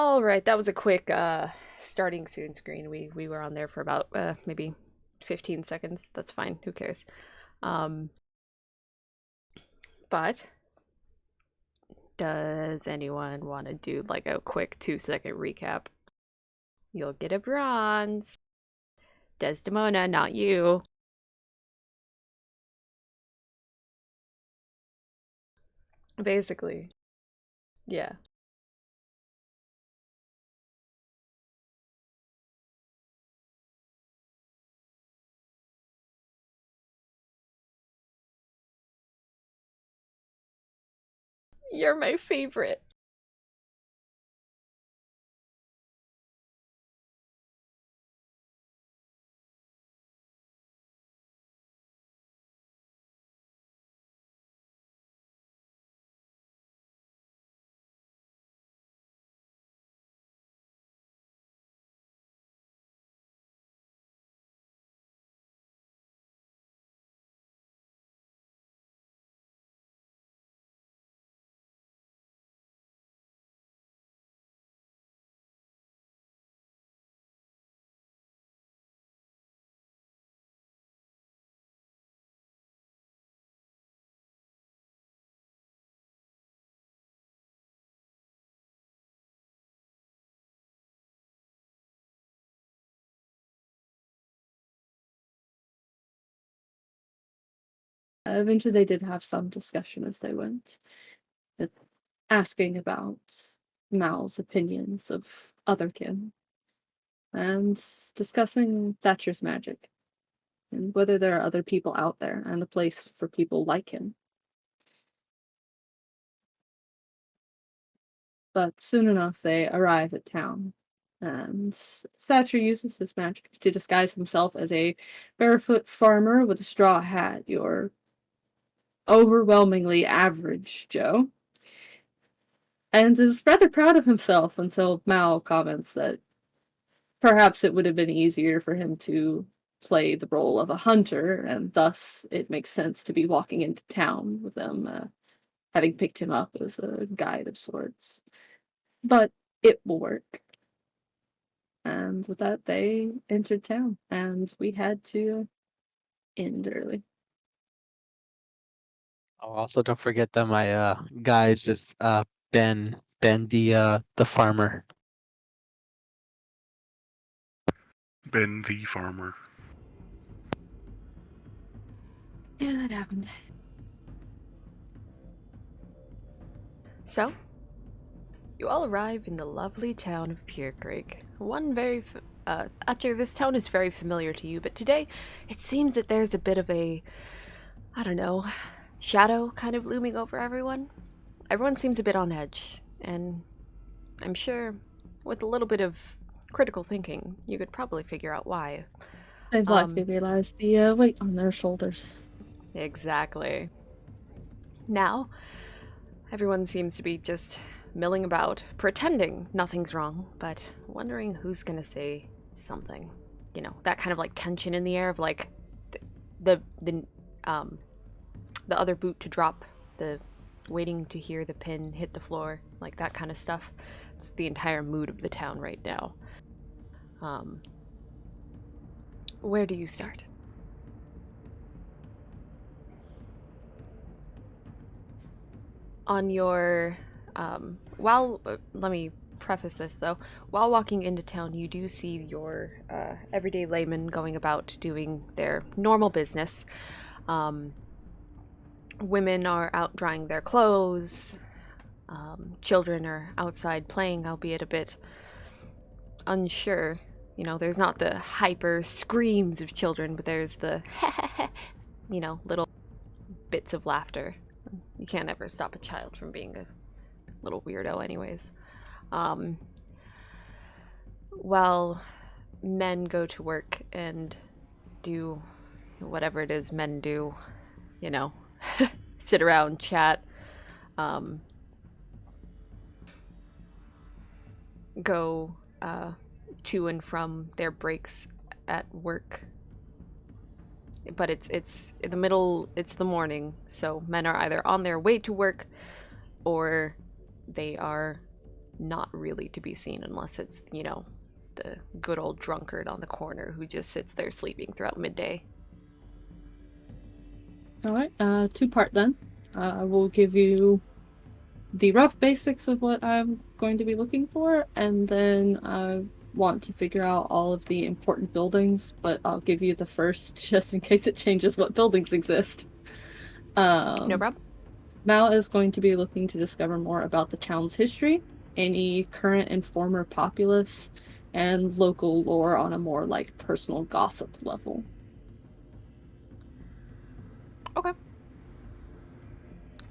All right, that was a quick starting soon screen. We were on there for about maybe 15 seconds. That's fine. Who cares? Um, but does anyone want to do like a quick 2-second recap? You'll get a bronze. Desdemona, not you. Basically. Yeah. You're my favorite. Eventually, they did have some discussion as they went, with asking about Mal's opinions of otherkin, and discussing Thatcher's magic, and whether there are other people out there, and a place for people like him. But soon enough, they arrive at town, and Thatcher uses his magic to disguise himself as a barefoot farmer with a straw hat, your overwhelmingly average Joe, and is rather proud of himself until Mal comments that perhaps it would have been easier for him to play the role of a hunter, and thus it makes sense to be walking into town with them, having picked him up as a guide of sorts. But it will work. And with that, they entered town, and we had to end early. Oh, also don't forget that my guys just Ben the farmer. Ben the farmer. Yeah, that happened. So, you all arrive in the lovely town of Pier Creek. Actually, this town is very familiar to you, but today it seems that there's a bit of a, I don't know, shadow kind of looming over everyone. Everyone seems a bit on edge, and I'm sure with a little bit of critical thinking, you could probably figure out why. They've likely Um, realized the weight on their shoulders. exactly. Now, everyone seems to be just milling about, pretending nothing's wrong, but wondering who's gonna say something. You know, that kind of like tension in the air of like the the um the other boot to drop, the waiting to hear the pin hit the floor, like that kind of stuff. It's the entire mood of the town right now. Um, where do you start? On your let me preface this though. While walking into town, you do see your everyday laymen going about doing their normal business. Um, women are out drying their clothes. Children are outside playing, albeit a bit unsure. You know, there's not the hyper screams of children, but there's the little bits of laughter. You can't ever stop a child from being a little weirdo, anyways. Um, while men go to work and do whatever it is men do, you know, sit around, chat, um, go to and from their breaks at work. But it's in the middle. It's the morning, so men are either on their way to work or they are not really to be seen unless it's, the good old drunkard on the corner who just sits there sleeping throughout midday. All right, two-part then. I will give you the rough basics of what I'm going to be looking for, and then I want to figure out all of the important buildings, but I'll give you the first just in case it changes what buildings exist. No problem. Mao is going to be looking to discover more about the town's history, any current and former populace, and local lore on a more like personal gossip level. Okay.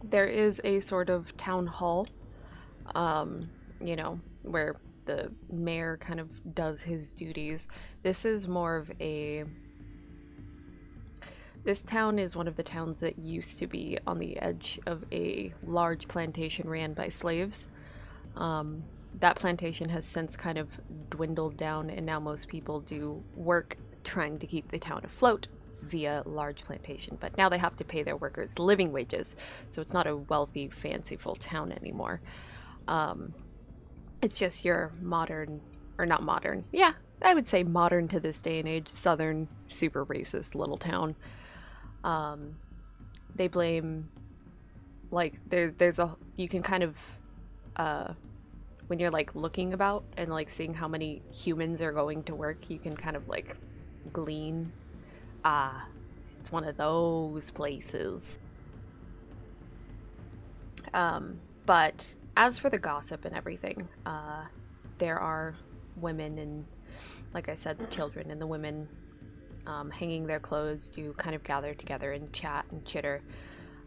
There is a sort of town hall, where the mayor kind of does his duties. This is more of a. This town is one of the towns that used to be on the edge of a large plantation ran by slaves. That plantation has since kind of dwindled down, and now most people do work trying to keep the town afloat via large plantation. But now they have to pay their workers living wages, so it's not a wealthy, fanciful town anymore. It's just your modern, or not modern, yeah, I would say modern to this day and age, southern, super racist little town. They blame, like, there's a, you can kind of, when you're like looking about and like seeing how many humans are going to work, you can kind of like glean, it's one of those places. But as for the gossip and everything, there are women and, like I said, the children and the women hanging their clothes to kind of gather together and chat and chitter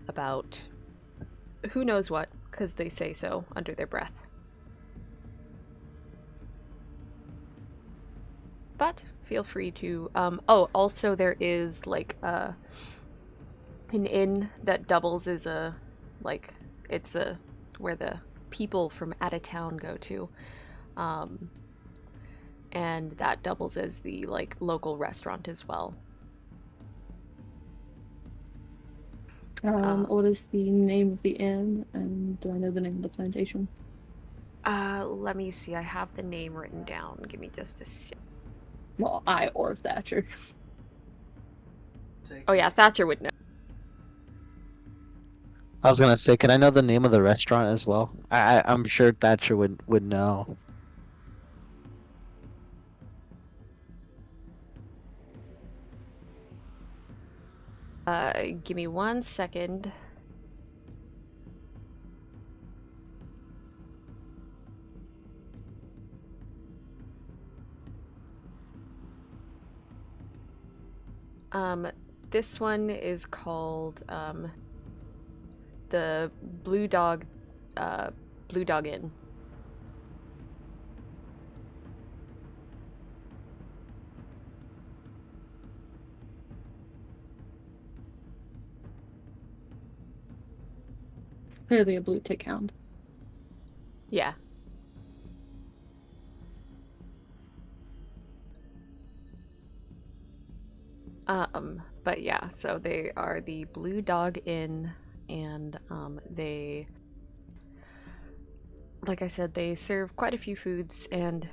about who knows what, because they say so under their breath. But feel free to, also there is like an inn that doubles as a, like, it's where the people from out of town go to. And that doubles as the like local restaurant as well. What is the name of the inn, and do I know the name of the plantation? Let me see. I have the name written down. Give me just a sec. Well, I or Thatcher. Oh yeah, Thatcher would know. I was gonna say, can I know the name of the restaurant as well? I'm sure Thatcher would know. Give me 1 second. This one is called, the Blue Dog Inn. Clearly a blue tick hound. Yeah. But yeah, so they are the Blue Dog Inn, and they, like I said, they serve quite a few foods, and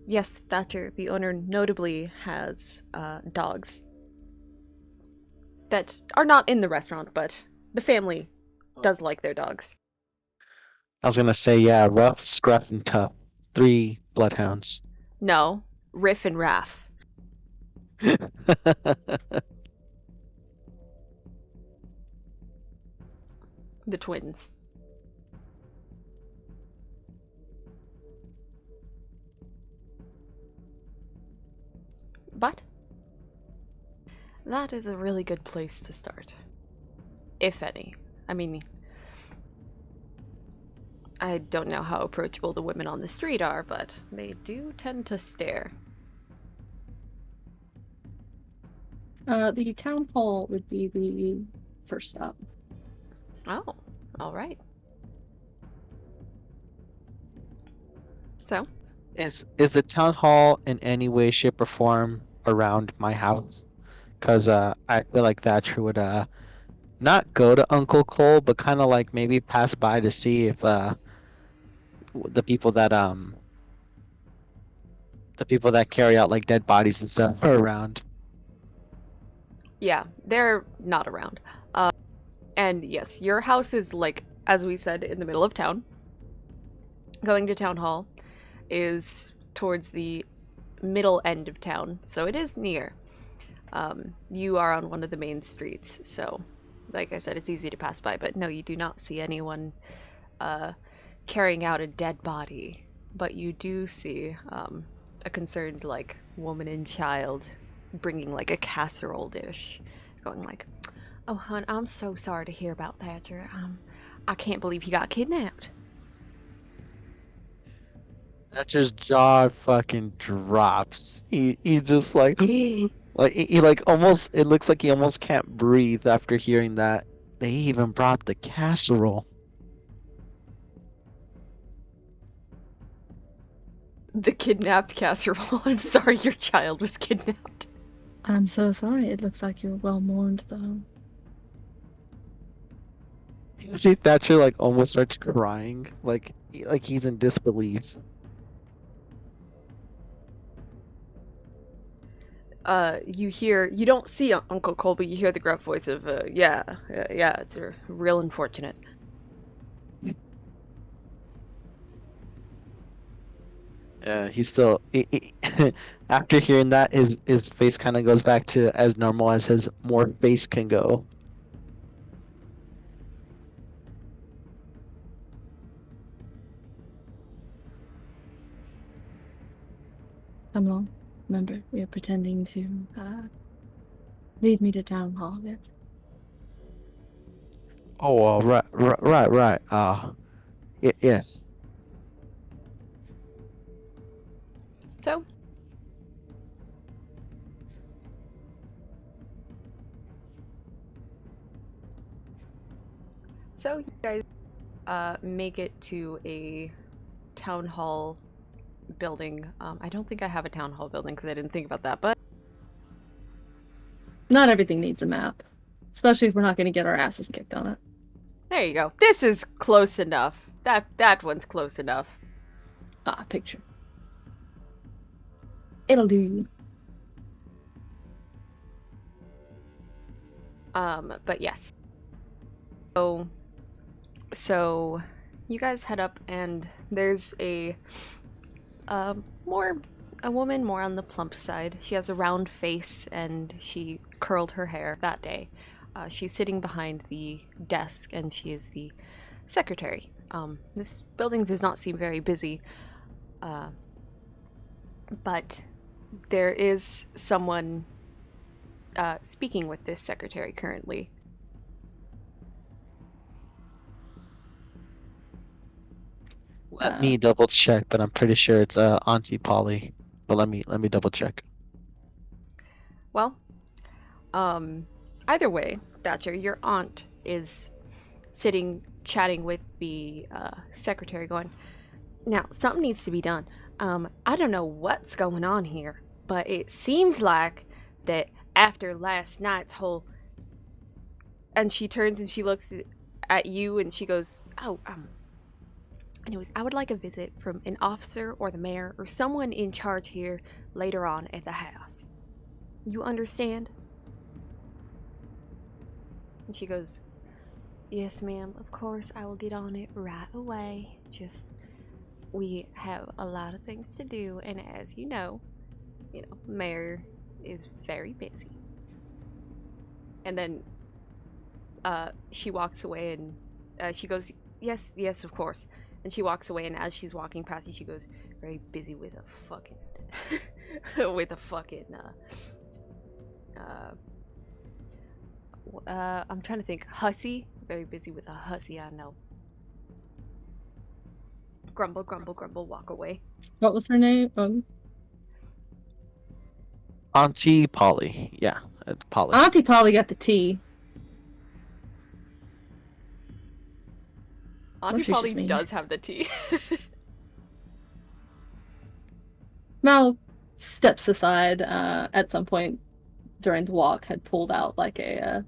yes, Thatcher, the owner, notably has dogs that are not in the restaurant, but the family does like their dogs. I was gonna say, yeah, rough, scruff, and tough. 3 bloodhounds. No, Riff and Raff, the twins. But that is a really good place to start. If any. I mean, I don't know how approachable the women on the street are, but they do tend to stare. The town hall would be the first stop. Oh, all right. So, Is the town hall in any way, shape, or form around my house? Cause I feel like Thatcher would not go to Uncle Cole, but kind of like maybe pass by to see if the people that carry out like dead bodies and stuff are around. Yeah, they're not around. And yes, your house is like, as we said, in the middle of town. Going to town hall is towards the middle end of town, so it is near. You are on one of the main streets, so like I said, it's easy to pass by, but no, you do not see anyone carrying out a dead body, but you do see a concerned like woman and child bringing like a casserole dish, going like, "Oh, hon, I'm so sorry to hear about Thatcher. I can't believe he got kidnapped." Thatcher's jaw fucking drops. He just like like he like almost it looks like he almost can't breathe after hearing that. They even brought the casserole. The kidnapped casserole. I'm sorry your child was kidnapped. I'm so sorry. It looks like you're well mourned, though. You see Thatcher like almost starts crying, like he's in disbelief. You don't see Uncle Cole, but you hear the gruff voice of, yeah, it's real unfortunate. Yeah, he's still after hearing that, his face kind of goes back to as normal as his more face can go. Come along. Remember, you're pretending to lead me to town hall, yes? Oh, right. Yes. So, you guys make it to a town hall building. I don't think I have a town hall building because I didn't think about that, but Not everything needs a map. Especially if we're not going to get our asses kicked on it. there you go. This is close enough. That one's close enough. Ah, picture. It'll do. But yes. So you guys head up, and there's a woman more on the plump side. She has a round face, and she curled her hair that day. She's sitting behind the desk, and she is the secretary. This building does not seem very busy, but there is someone speaking with this secretary currently. Let me double check, but I'm pretty sure it's Auntie Polly. But let me double check. Well, either way, Thatcher, your aunt is sitting chatting with the secretary going, "Now, something needs to be done. I don't know what's going on here, but it seems like that after last night's whole..." And she turns and she looks at you and she goes, "Oh, anyways, I would like a visit from an officer or the mayor or someone in charge here later on at the house. You understand?" And she goes, "Yes, ma'am, of course, I will get on it right away. Just, we have a lot of things to do, and as you know, mayor is very busy." And then she walks away and she goes, yes, of course. And she walks away, and as she's walking past you, she goes, "Very busy with a fucking with a fucking I'm trying to think, hussy. Very busy with a hussy, I know." Grumble, grumble, grumble, walk away. What was her name? Auntie Polly. Yeah, Polly. Auntie Polly got the tea. Auntie she's Polly just mean. does have the tea. Mal steps aside at some point during the walk, had pulled out like a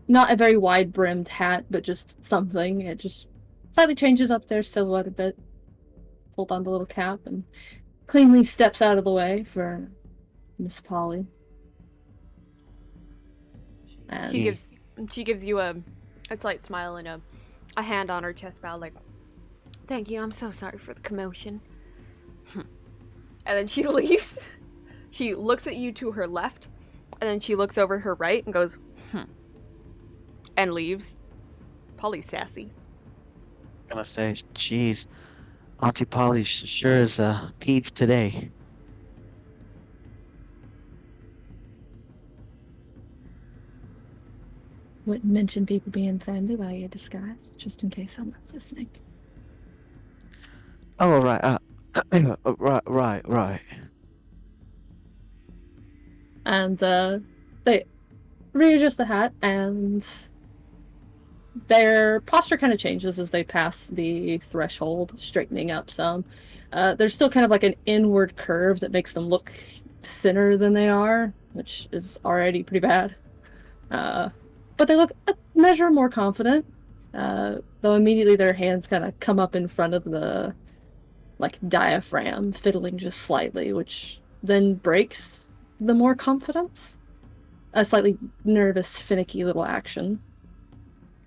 not a very wide brimmed hat, but just something. It just slightly changes up their silhouette a bit, pulled on the little cap, and cleanly steps out of the way for Miss Polly. She And gives you a slight smile and a hand on her chest, bow like, "Thank you. I'm so sorry for the commotion." And then she leaves. She looks at you to her left, and then she looks over her right and goes, and leaves. Polly's sassy. Gonna say, geez, Auntie Polly sure is peeved today. wouldn't mention people being family while you're disguised, just in case someone's listening. Oh, right. Right. And they readjust the hat, and their posture kind of changes as they pass the threshold, straightening up some. There's still kind of like an inward curve that makes them look thinner than they are, which is already pretty bad. But they look a measure more confident, though immediately their hands kind of come up in front of the like diaphragm, fiddling just slightly, which then breaks the more confidence. A slightly nervous, finicky little action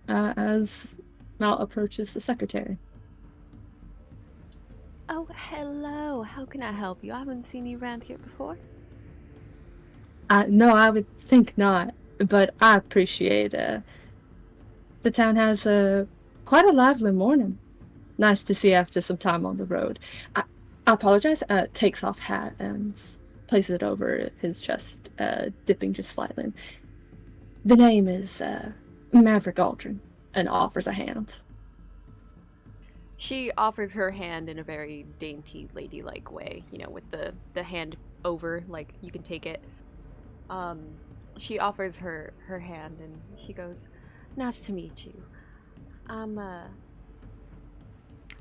as Mal approaches the secretary. Oh, hello. How can I help you? I haven't seen you around here before. No, I would think not, but I appreciate the town has quite a lively morning. Nice to see after some time on the road. I apologize. Takes off hat and places it over his chest, dipping just slightly. The name is Maverick Aldrin, and offers a hand. She offers her hand in a very dainty, ladylike way, with the hand over, like you can take it. She offers her hand and she goes, "Nice to meet you.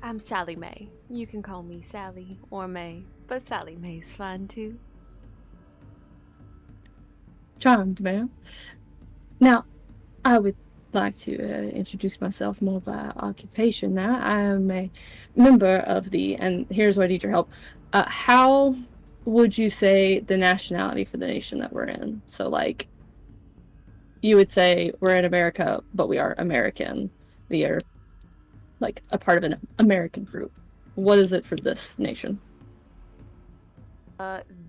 I'm Sally Mae. You can call me Sally or Mae, but Sally Mae's fine too." Charmed, ma'am. Now, I would like to introduce myself more by occupation now. I am a member of the, and here's where I need your help. How would you say the nationality for the nation that we're in? So, like, you would say we're in America, but we are American. We are, like, a part of an American group. What is it for this nation?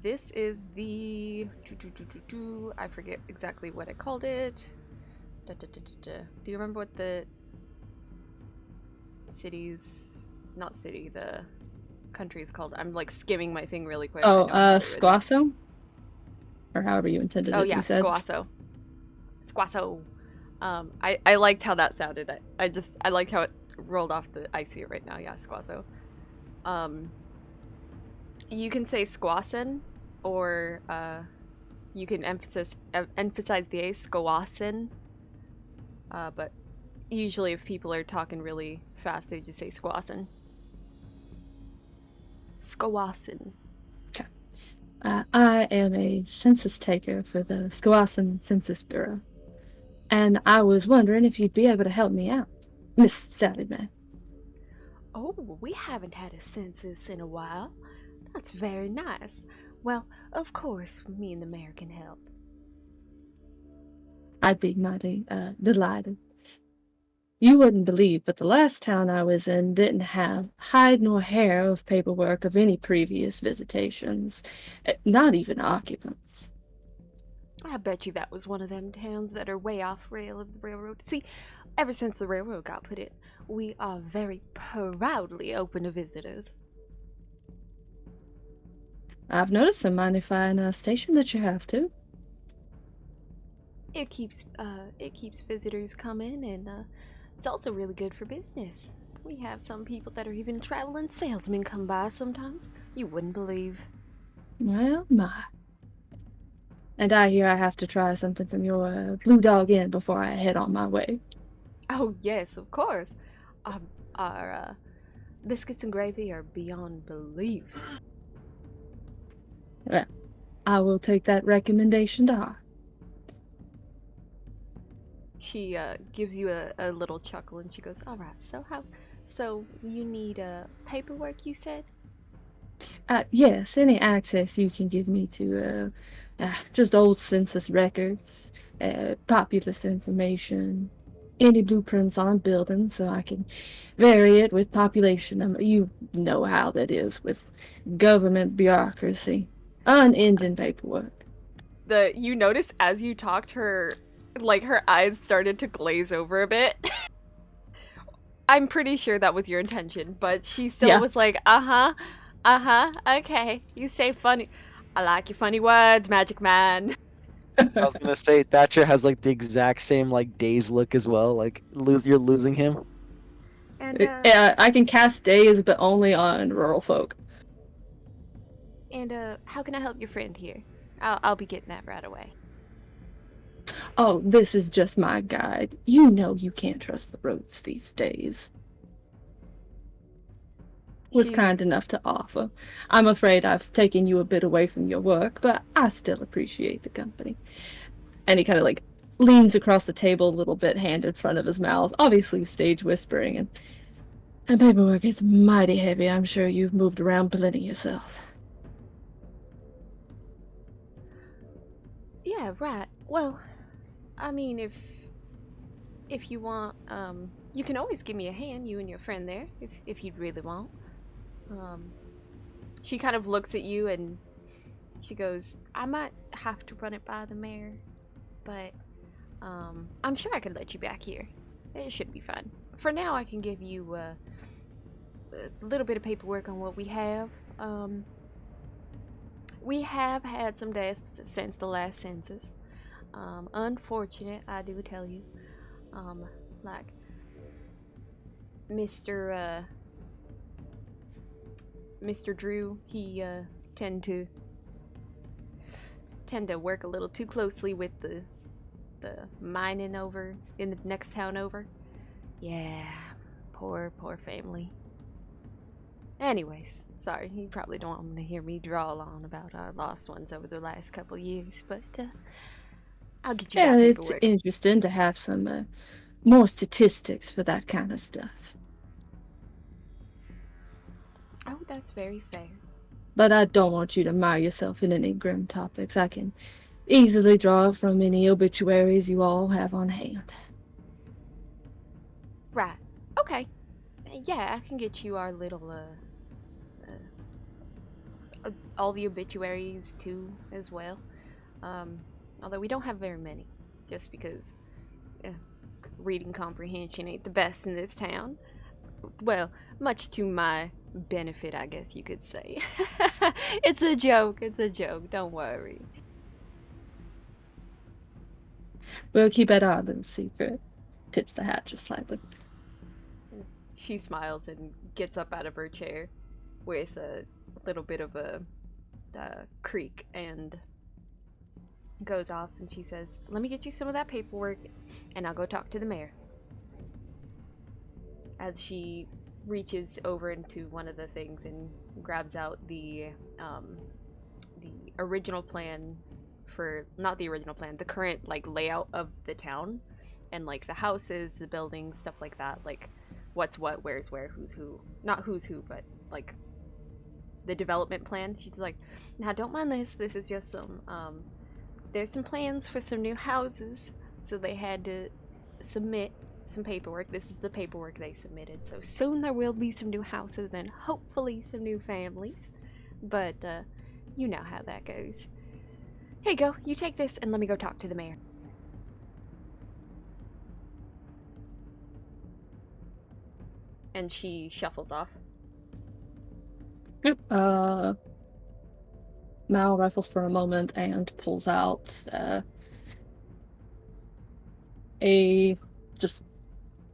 This is the... I forget exactly what I called it. Do you remember what the city's... Not city, the country is called? I'm like skimming my thing really quick. Oh, Hollywood. Squasso? Or however you intended it Oh to yeah, be said. Squasso. Squasso. I liked how that sounded. I liked how it rolled off the... I see it right now, yeah, Squasso. You can say Squassin, or you can emphasize the A, Squassin. But usually if people are talking really fast, they just say Squassin. Squassin. Okay. I am a census taker for the Squassen Census Bureau, and I was wondering if you'd be able to help me out, Miss Sally Mae. Oh, we haven't had a census in a while. That's very nice. Well, of course, me and the mayor can help. I'd be mighty delighted. You wouldn't believe, but the last town I was in didn't have hide nor hair of paperwork of any previous visitations, not even occupants. I bet you that was one of them towns that are way off rail of the railroad. See, ever since the railroad got put in, we are very proudly open to visitors. I've noticed a mighty fine station that you have too. It keeps visitors coming, and it's also really good for business. We have some people that are even traveling salesmen come by sometimes. You wouldn't believe. Well, my. And I hear I have to try something from your Blue Dog Inn before I head on my way. Oh yes, of course. Our biscuits and gravy are beyond belief. Well, I will take that recommendation to heart. She gives you a little chuckle and she goes, "All right, so So, you need paperwork, you said? Yes, any access you can give me to just old census records, populous information, any blueprints on buildings so I can vary it with population number. You know how that is with government bureaucracy. Unending paperwork. You notice as you talked, her eyes started to glaze over a bit. I'm pretty sure that was your intention, but she still Yeah. was like, okay. You say funny. I like your funny words, Magic Man. I was gonna say Thatcher has like the exact same like daze look as well. Like you're losing him. And I can cast days, but only on rural folk. how can I help your friend here? I'll be getting that right away. Oh, this is just my guide. You know you can't trust the roads these days. Was She kind enough to offer. I'm afraid I've taken you a bit away from your work, but I still appreciate the company. And he kind of like leans across the table a little bit, hand in front of his mouth, obviously stage whispering. And paperwork is mighty heavy. I'm sure you've moved around plenty yourself. Yeah, right. Well, I mean, if you want, you can always give me a hand, you and your friend there, if you'd really want. Um, she kind of looks at you and she goes, I might have to run it by the mayor, but I'm sure I could let you back here. It should be fine. For now, I can give you a little bit of paperwork on what we have. We have had some deaths since the last census. Unfortunate, I do tell you. Like Mr. Mr. Drew, he tend to work a little too closely with the mining over in the next town over. Yeah, poor family. Anyways, sorry, you probably don't want to hear me drawl on about our lost ones over the last couple years, but I'll get you Yeah, that it's paperwork. interesting to have some more statistics for that kind of stuff. Oh, that's very fair. But I don't want you to mire yourself in any grim topics. I can easily draw from any obituaries you all have on hand. Right. Okay. Yeah, I can get you our little all the obituaries too as well. Although we don't have very many, just because uh, reading comprehension ain't the best in this town. Well, much to my benefit, I guess you could say. It's a joke. It's a joke. Don't worry. We'll keep it our little secret. Tips the hat just slightly. She smiles and gets up out of her chair with a little bit of a creak and goes off, and she says, let me get you some of that paperwork and I'll go talk to the mayor. As she reaches over into one of the things and grabs out the original plan for, not the original plan, the current like layout of the town and like the houses, the buildings, stuff like that, like what's what, where's where, who's who, not who's who, but like the development plan. She's like, now don't mind this is just some there's some plans for some new houses, so they had to submit some paperwork. This is the paperwork they submitted. So soon there will be some new houses and hopefully some new families. But you know how that goes. Here you go. You take this and let me go talk to the mayor. And she shuffles off. Yep. Mal rifles for a moment and pulls out a just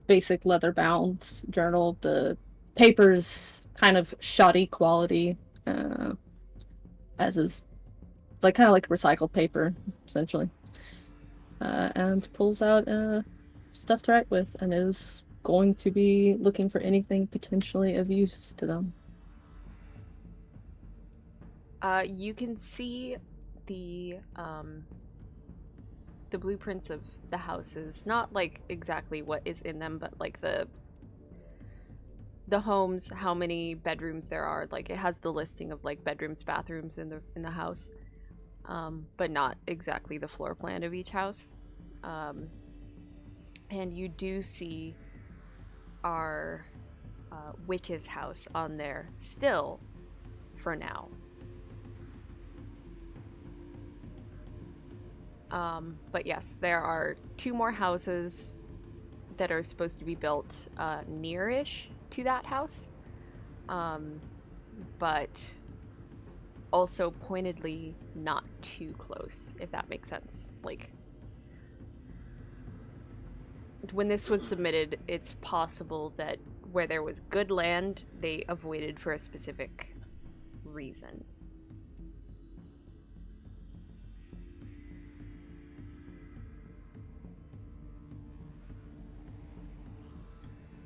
basic leather-bound journal. The paper's kind of shoddy quality, as is like kind of like recycled paper, essentially. And pulls out stuff to write with, and is going to be looking for anything potentially of use to them. You can see the blueprints of the houses, not like exactly what is in them, but like the homes, how many bedrooms there are. Like it has the listing of like bedrooms, bathrooms in the house, but not exactly the floor plan of each house. And you do see our witch's house on there still for now. But yes, there are 2 more houses that are supposed to be built near-ish to that house, but also pointedly not too close, if that makes sense. Like, when this was submitted, it's possible that where there was good land, they avoided for a specific reason.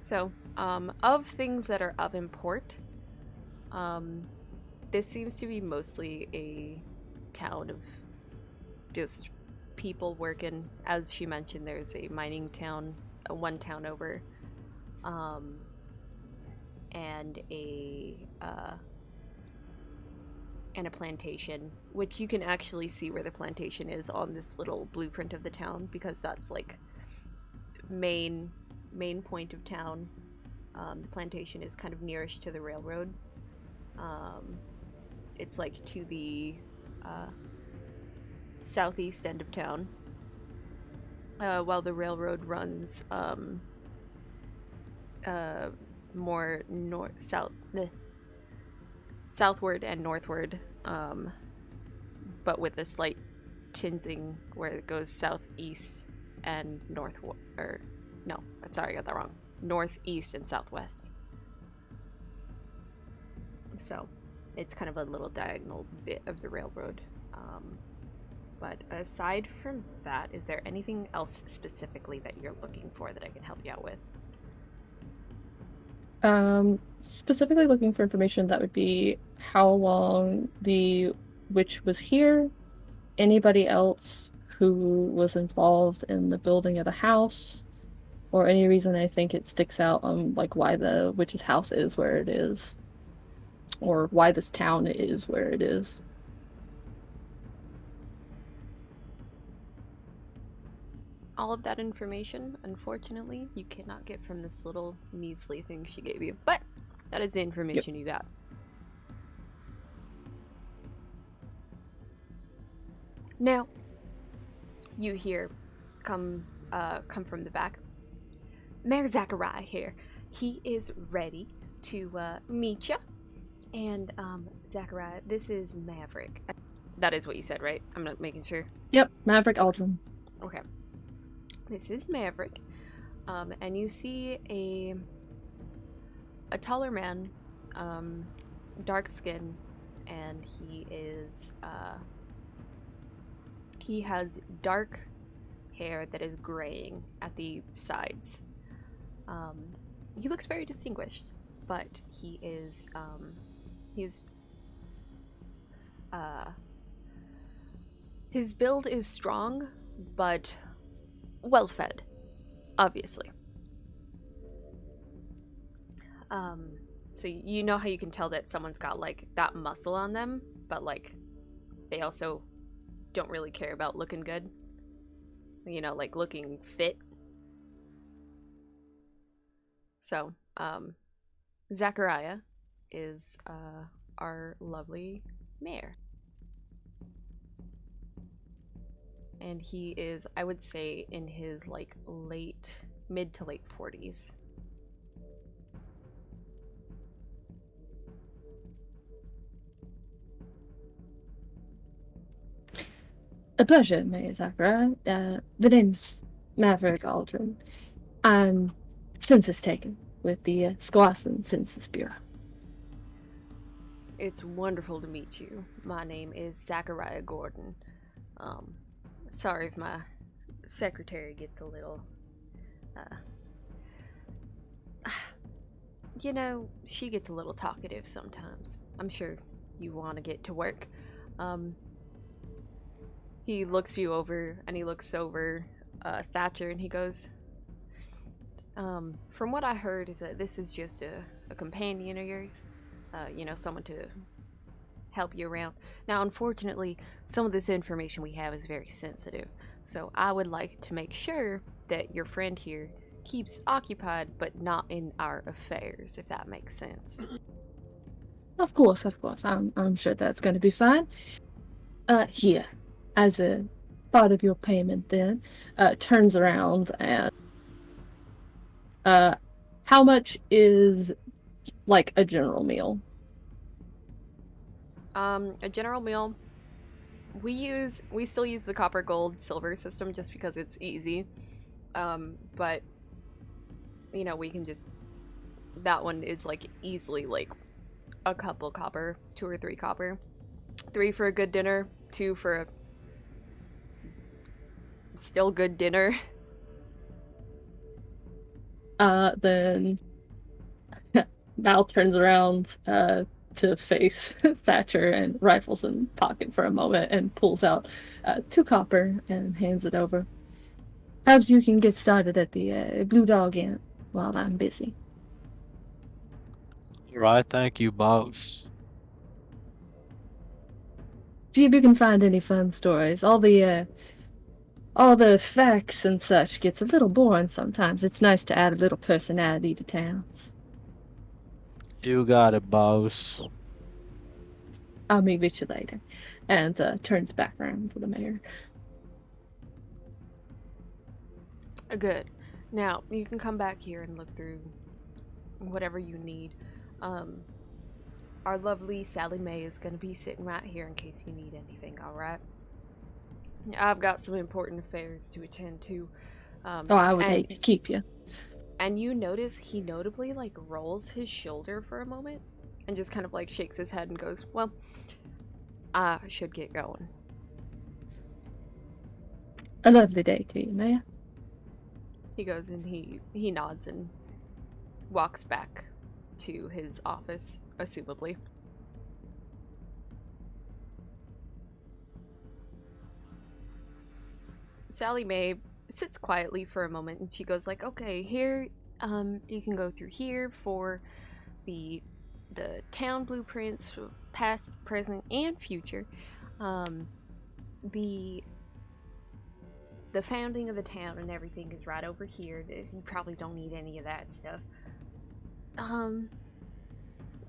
So, of things that are of import, this seems to be mostly a town of just people working. As she mentioned, there's a mining town, one town over, and a plantation, which you can actually see where the plantation is on this little blueprint of the town, because that's like main point of town. The plantation is kind of nearest to the railroad. It's like to the southeast end of town, while the railroad runs more southward and northward, but with a slight tinsing where it goes southeast and I got that wrong. Northeast and southwest. So it's kind of a little diagonal bit of the railroad. But aside from that, is there anything else specifically that you're looking for that I can help you out with? Specifically looking for information that would be how long the witch was here, anybody else who was involved in the building of the house, or any reason I think it sticks out on like why the witch's house is where it is, or why this town is where it is. All of that information, unfortunately, you cannot get from this little measly thing she gave you. But that is the information you got. Now, you hear come from the back. Mayor Zachariah here. He is ready to meet you. And Zachariah, this is Maverick. That is what you said, right? I'm not making sure. Yep, Maverick Aldrin. Okay. This is Maverick, and you see a taller man, dark skin, and he has dark hair that is graying at the sides. He looks very distinguished, but his build is strong, but well fed, obviously. So you know how you can tell that someone's got like that muscle on them, but like they also don't really care about looking good. You know, like looking fit. So, Zachariah is our lovely mayor. And he is, I would say, in his like mid to late 40s. A pleasure, Mayor Zachariah. The name's Maverick Aldrin. I'm census taken with the Squassen Census Bureau. It's wonderful to meet you. My name is Zachariah Gordon. Sorry if my secretary gets a little, you know, she gets a little talkative sometimes. I'm sure you want to get to work. He looks you over, and he looks over Thatcher, and he goes, From what I heard is that this is just a companion of yours. Someone to help you around. Now, unfortunately, some of this information we have is very sensitive, so I would like to make sure that your friend here keeps occupied but not in our affairs, if that makes sense. Of course, of course. I'm sure that's going to be fine. Here, as a part of your payment, then, turns around and uh, how much is like a general meal? A general meal. We still use the copper, gold, silver system just because it's easy. But we can just that one is like easily like a couple copper, 2 or 3 copper, 3 for a good dinner, 2 for a still good dinner. Then Mal turns around to face Thatcher and rifles in pocket for a moment and pulls out 2 copper and hands it over. Perhaps you can get started at the Blue Dog Inn while I'm busy. Right, thank you, boss. See if you can find any fun stories. All the facts and such gets a little boring sometimes. It's nice to add a little personality to towns. You got it, boss. I'll meet with you later. And turns back around to the mayor. Good. Now, you can come back here and look through whatever you need. Our lovely Sally Mae is going to be sitting right here in case you need anything, alright? I've got some important affairs to attend to. I would hate to keep you. And you notice he notably, like, rolls his shoulder for a moment and just kind of, like, shakes his head and goes, well, I should get going. A lovely day to you, Mayor. He goes and he nods and walks back to his office, assumably. Sally Mae sits quietly for a moment and she goes like, okay, here, you can go through here for the town blueprints, past, present, and future. The founding of the town and everything is right over here. You probably don't need any of that stuff.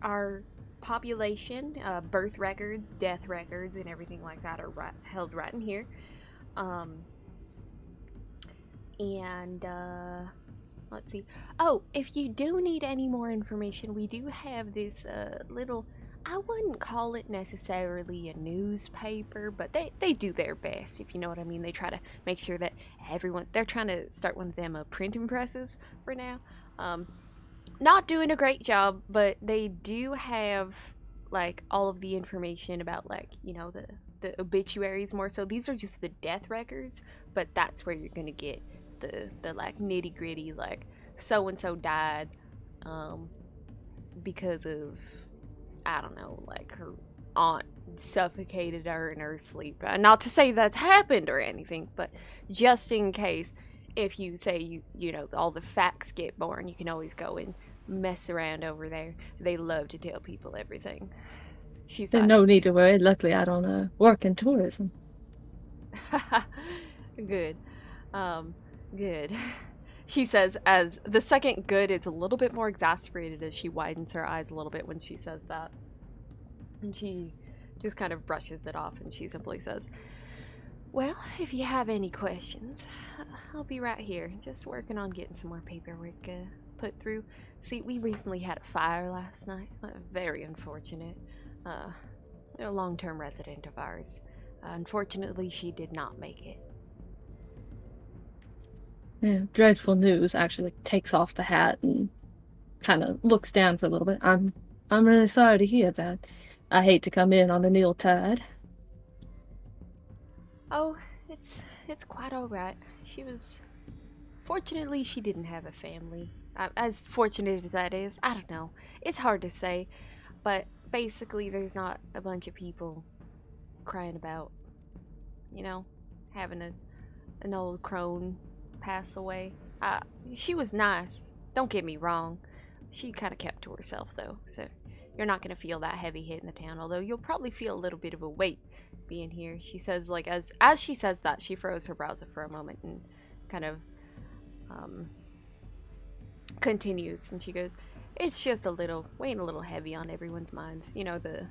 Our population, birth records, death records, and everything like that are held right in here. Let's see. Oh, if you do need any more information, we do have this little, I wouldn't call it necessarily a newspaper, but they do their best, if you know what I mean. They try to make sure that they're trying to start one of them printing presses for now. Not doing a great job, but they do have like all of the information about like, the obituaries more so. These are just the death records, but that's where you're gonna get the like nitty gritty, like so and so died because of, I don't know, like her aunt suffocated her in her sleep. Not to say that's happened or anything, but just in case, if you say all the facts get boring, you can always go and mess around over there. They love to tell people everything. She's No need to worry. Luckily, I don't work in tourism. Good. Good. She says, as the second good is a little bit more exasperated as she widens her eyes a little bit when she says that. And she just kind of brushes it off and she simply says, well, if you have any questions, I'll be right here, just working on getting some more paperwork put through. See, we recently had a fire last night. Very unfortunate. A long-term resident of ours. Unfortunately, she did not make it. Yeah, dreadful news. Actually, takes off the hat and kind of looks down for a little bit. I'm really sorry to hear that. I hate to come in on an ill tide. Oh, it's quite all right. Fortunately, she didn't have a family. As fortunate as that is, I don't know. It's hard to say, but basically, there's not a bunch of people crying about, having an old crone pass away. Uh, she was nice. Don't get me wrong. She kind of kept to herself, though, so you're not going to feel that heavy hit in the town, although you'll probably feel a little bit of a weight being here. She says, like, as she says that, she furrows her brows for a moment and kind of um, continues, and she goes, it's just weighing a little heavy on everyone's minds. You know, the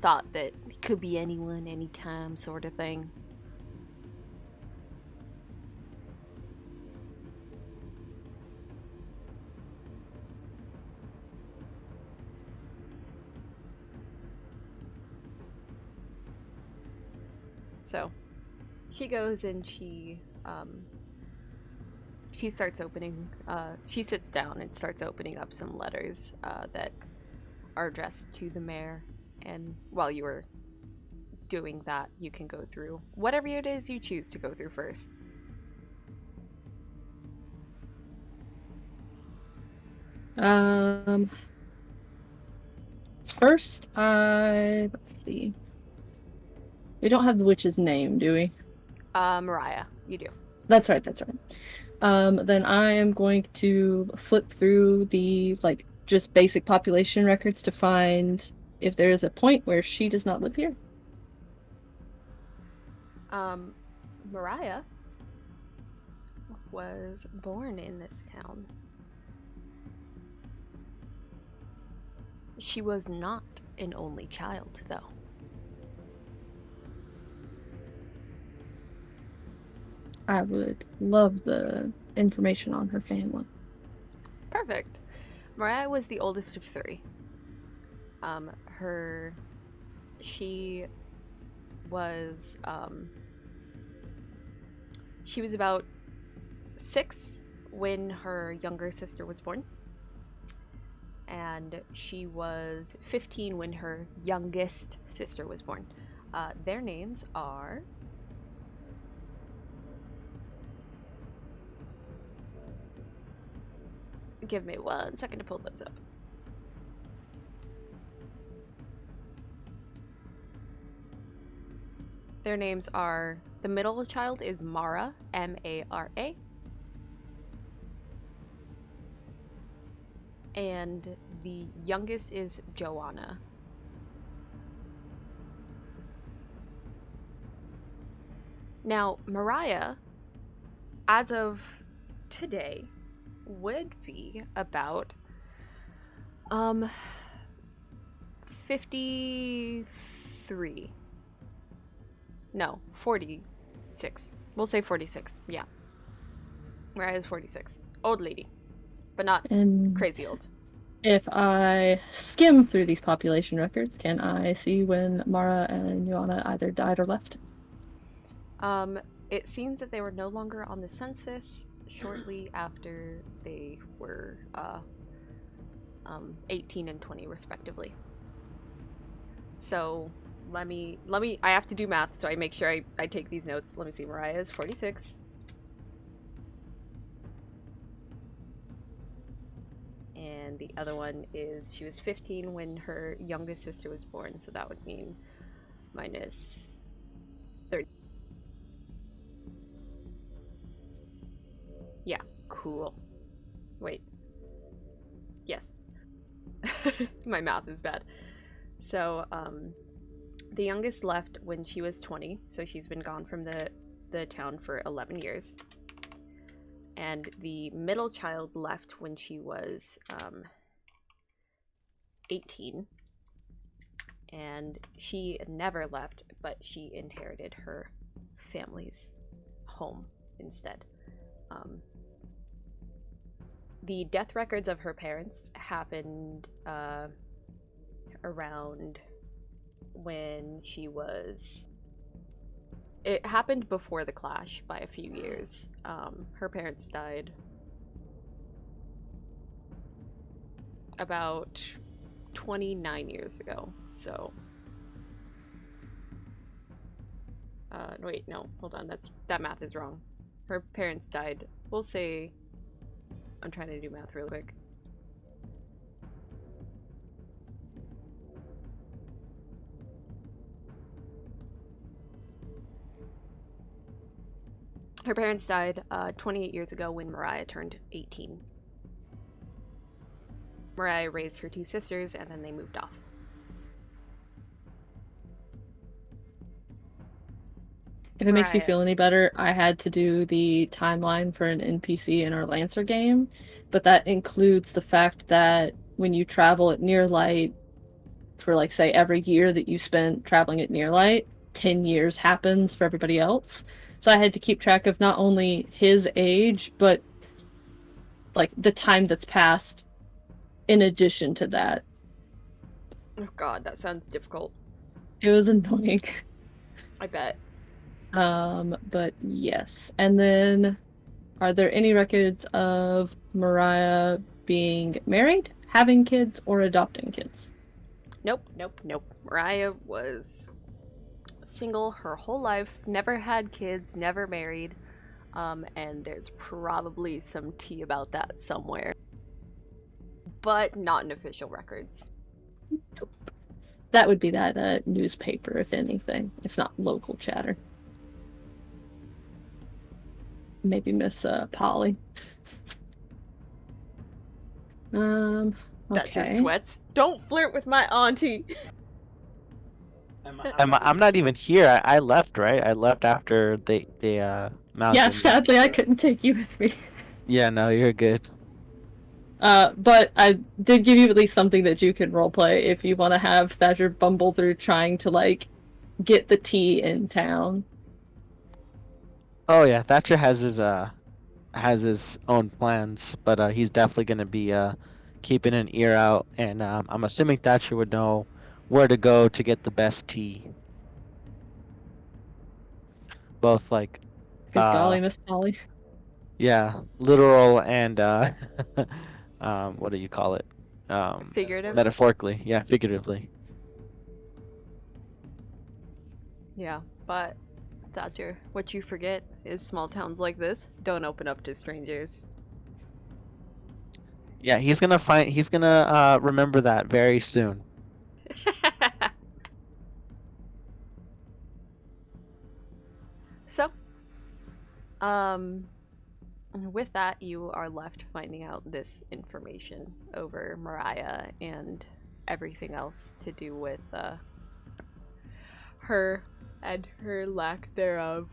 thought that it could be anyone, anytime sort of thing. So she goes and she starts opening. She sits down and starts opening up some letters that are addressed to the mayor. And while you were doing that, you can go through whatever it is you choose to go through first. First, let's see. We don't have the witch's name, do we? Mariah, you do. That's right, that's right. Then I am going to flip through the, like, just basic population records to find if there is a point where she does not live here. Mariah was born in this town. She was not an only child, though. I would love the information on her family. Perfect. Mariah was the oldest of three. She was, she was about 6 when her younger sister was born. And she was 15 when her youngest sister was born. Their names are... Give me 1 second to pull those up. Their names are... The middle child is Mara, M-A-R-A. And the youngest is Joanna. Now, Mariah, as of today, would be about 53. No, 46. We'll say 46. Yeah. Mariah's 46. Old lady, but not And crazy old. if I skim through these population records, can I see when Mara and Joanna either died or left? It seems that they were no longer on the census shortly after they were 18 and 20 respectively. So let me I have to do math, so I make sure I take these notes. Let me see. Mariah is 46. And the other one is she was 15 when her youngest sister was born, so that would mean minus 30. Yeah, cool. Wait. Yes. My math is bad. So, the youngest left when she was 20, so she's been gone from the town for 11 years. And the middle child left when she was 18. And she never left, but she inherited her family's home instead. The death records of her parents happened around when she was... It happened before the clash by a few years. Her parents died about 29 years ago, so... wait, no, hold on, that math is wrong. Her parents died, we'll say... I'm trying to do math real quick. Her parents died 28 years ago when Mariah turned 18. Mariah raised her 2 sisters, and then they moved off. If it makes you Mariah. feel any better, I had to do the timeline for an NPC in our Lancer game, but that includes the fact that when you travel at near light, for like say every year that you spent traveling at near light, 10 years happens for everybody else. So I had to keep track of not only his age, but like the time that's passed in addition to that. Oh god, that sounds difficult. It was annoying. I bet. But yes. And then, are there any records of Mariah being married, having kids, or adopting kids? Nope. Mariah was single her whole life, never had kids, never married, and there's probably some tea about that somewhere. But not in official records. That would be that newspaper, if anything, if not local chatter. Maybe Miss Polly. Okay. That just sweats. Don't flirt with my auntie. I'm not even here. I left, right? I left after they Mal Yeah, did. sadly I couldn't take you with me. Yeah, no, you're good. But I did give you at least something that you can roleplay if you want to have Thatcher bumble through trying to, like, get the tea in town. Oh yeah, Thatcher has his own plans, but he's definitely gonna be keeping an ear out, and I'm assuming Thatcher would know where to go to get the best tea. Both like Good golly, Miss Polly. yeah, literal and what do you call it? Figurative? Metaphorically, yeah, figuratively. Yeah, but Thatcher, what you forget is small towns like this don't open up to strangers. Yeah, he's gonna remember that very soon. So, with that, you are left finding out this information over Mariah and everything else to do with her and her lack thereof.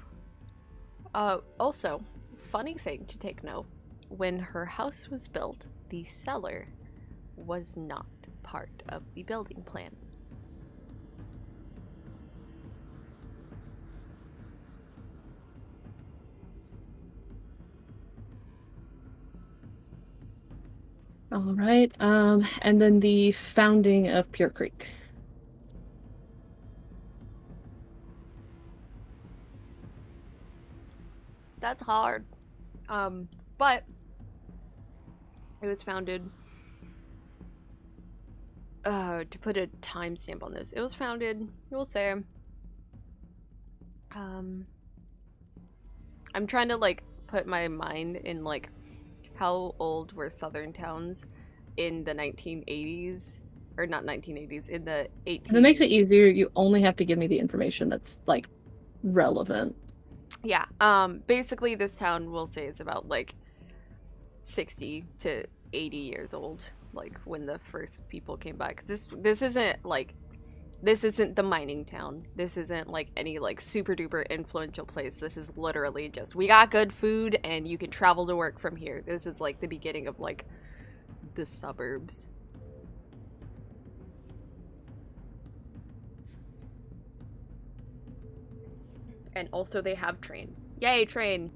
Also, funny thing to take note, when her house was built, the cellar was not part of the building plan. All right. And then the founding of Pure Creek. That's hard. But it was founded, to put a timestamp on this, it was founded, we'll say, I'm trying to, like, put my mind in, like, how old were southern towns in the 1980s? Or not 1980s, in the 18... If it makes it easier, you only have to give me the information that's, like, relevant. Yeah, basically this town, we'll say, is about, like, 60 to 80 years old, like, when the first people came by. Because this isn't, like, this isn't the mining town. This isn't, like, any, like, super duper influential place. This is literally just, we got good food and you can travel to work from here. This is, like, the beginning of, like, the suburbs. And also they have train. Yay, train!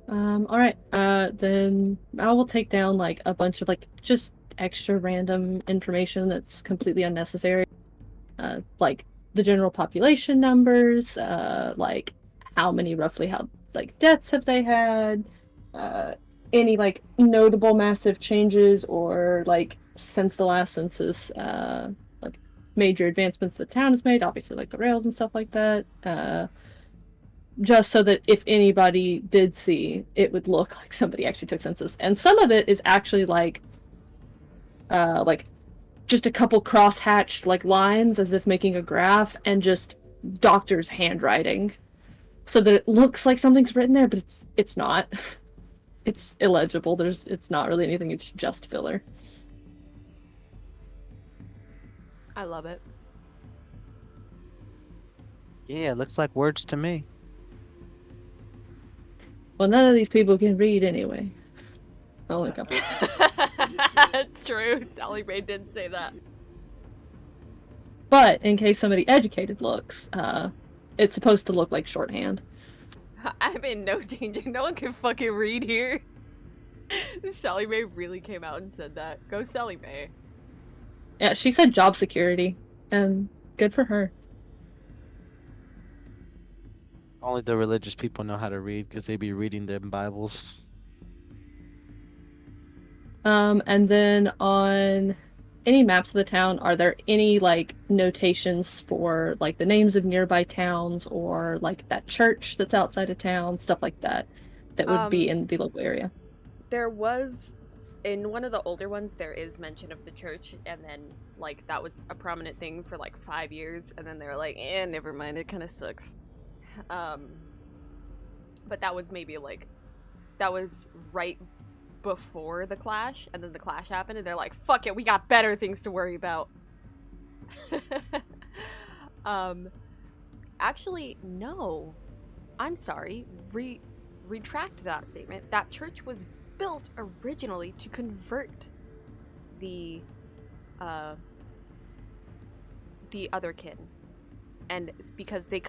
All right. Then I will take down, like, a bunch of, like, just extra random information that's completely unnecessary. Like the general population numbers, like how many roughly how like deaths have they had, any like notable massive changes or like since the last census, like, major advancements the town has made, obviously like the rails and stuff like that. just so that if anybody did see, it would look like somebody actually took census. And some of it is actually like just a couple cross-hatched like lines as if making a graph, and just doctor's handwriting, so that it looks like something's written there, but it's not. It's illegible. It's not really anything. It's just filler. I love it. Yeah, it looks like words to me. Well, none of these people can read anyway. Only a couple. That's true. Sally Mae did say that. But in case somebody educated looks, it's supposed to look like shorthand. I'm in no danger. No one can fucking read here. Sally Mae really came out and said that. Go Sally Mae. Yeah, she said job security, and good for her. Only the religious people know how to read because they be reading them Bibles. And then on any maps of the town, are there any like notations for like the names of nearby towns, or like that church that's outside of town, stuff like that, that would be in the local area? There was, in one of the older ones, there is mention of the church, and then like that was a prominent thing for like 5 years, and then they were like, never mind, it kind of sucks. But that was maybe like, that was right before the clash, and then the clash happened, and they're like, fuck it, we got better things to worry about. Actually, no. I'm sorry. Retract that statement. That church was built originally to convert the other kin. And it's because they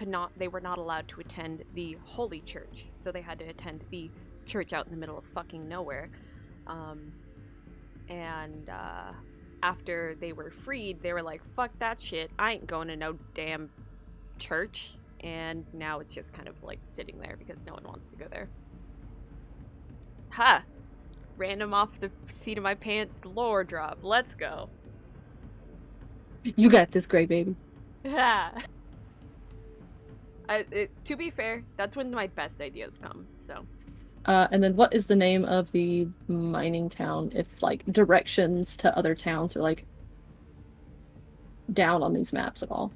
were not allowed to attend the holy church. So they had to attend the church out in the middle of fucking nowhere. After they were freed, they were like, fuck that shit, I ain't going to no damn church. And now it's just kind of like sitting there because no one wants to go there. Ha! Random off the seat of my pants lore drop. Let's go. You got this, gray baby. Yeah. To be fair, that's when my best ideas come, so. And then what is the name of the mining town, if like directions to other towns are like down on these maps at all?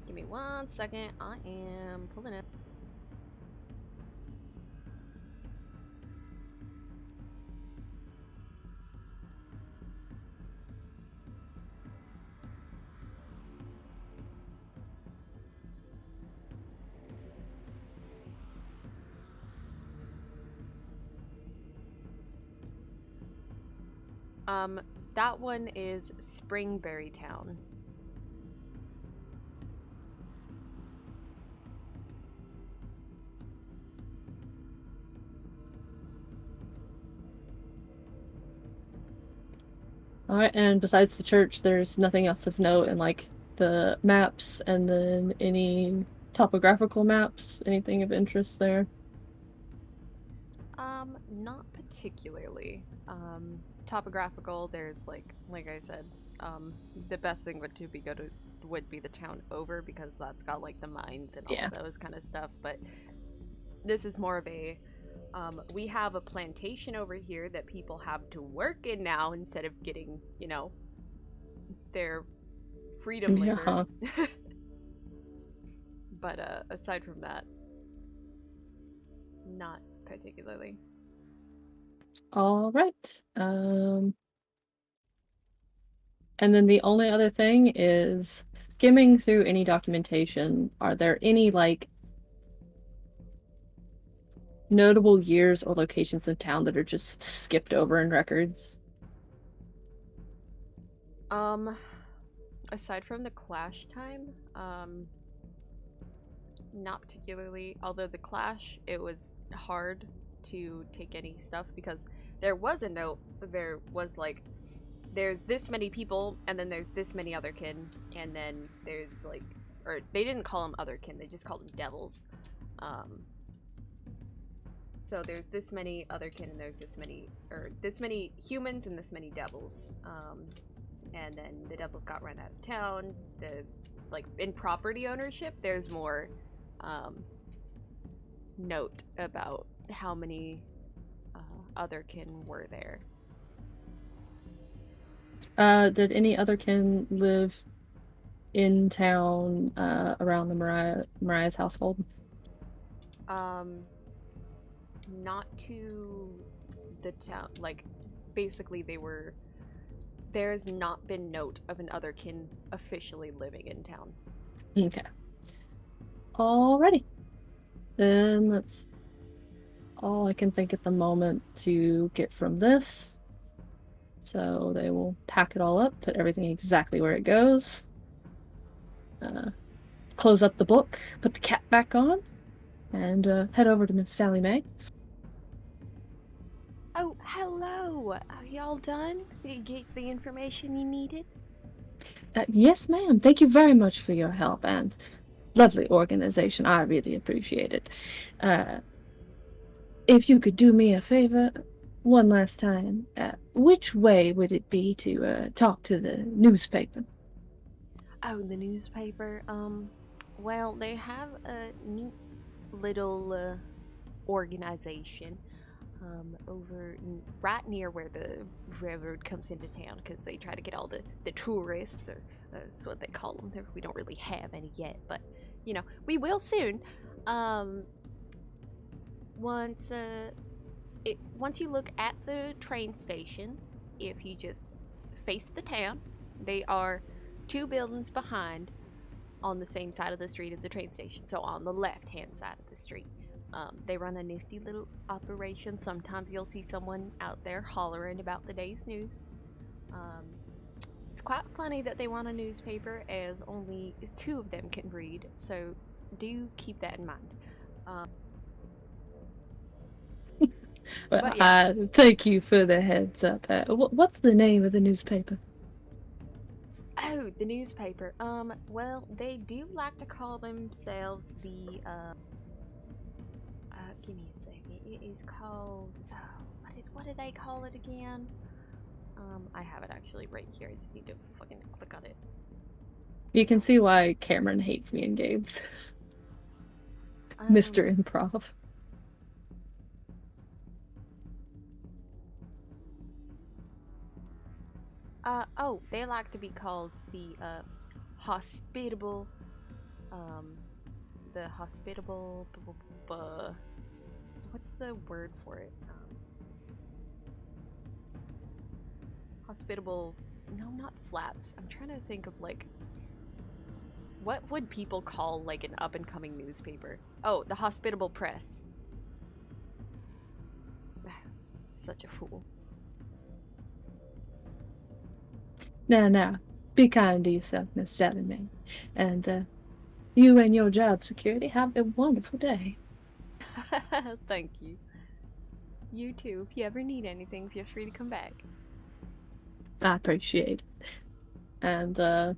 Give me 1 second. I am pulling it. That one is Springberry Town. Alright, and besides the church, there's nothing else of note in like the maps, and then any topographical maps, anything of interest there? Not particularly. Topographical, there's like I said, the best thing would be the town over, because that's got like the mines and all of those kind of stuff, but this is more of a, we have a plantation over here that people have to work in now instead of getting, you know, their freedom labor. But aside from that, not particularly. All right. And then the only other thing is skimming through any documentation. Are there any like notable years or locations in town that are just skipped over in records? Aside from the clash time, not particularly. Although the clash, it was hard to take any stuff because there was a note. There was like, there's this many people, and then there's this many otherkin, and then there's like, or they didn't call them otherkin, they just called them devils. So there's this many otherkin, and there's this many humans and this many devils. and then the devils got run out of town. The like in property ownership, there's more note about how many other kin were there. Did any other kin live in town around the Mariah's household? Not to the town. Like, basically, there's not been note of an otherkin officially living in town. Okay. Alrighty. Then that's all I can think at the moment to get from this. So they will pack it all up, put everything exactly where it goes. Close up the book, put the cap back on, and head over to Miss Sally Mae. Oh, hello! Are y'all done? Did you get the information you needed? Yes, ma'am. Thank you very much for your help and lovely organization. I really appreciate it. If you could do me a favor, one last time, which way would it be to talk to the newspaper? Oh, the newspaper. Well, they have a neat little organization over right near where the railroad comes into town because they try to get all the tourists, or that's what they call them. We don't really have any yet, but you know, we will soon. Um, once once you look at the train station, if you just face the town, they are two buildings behind on the same side of the street as the train station, so on the left hand side of the street. They run a nifty little operation. Sometimes you'll see someone out there hollering about the day's news. Um, it's quite funny that they want a newspaper, as only two of them can read, so do keep that in mind. Well, But yeah. thank you for the heads up. What's the name of the newspaper? Oh, the newspaper. Well, they do like to call themselves the, give me a second. It is called, oh, what did they call it again? I have it actually right here. I just need to fucking click on it. You can see why Cameron hates me in games. Mr. Improv. Oh, they like to be called the, hospitable, um, the hospitable, what's the word for it? Hospitable, no, not flaps. I'm trying to think of, like, what would people call, like, an up-and-coming newspaper? Oh, the hospitable press. Such a fool. Now, be kind to yourself, Miss Sally Mae. And you and your job security have a wonderful day. Thank you. You too. If you ever need anything, feel free to come back. I appreciate it. And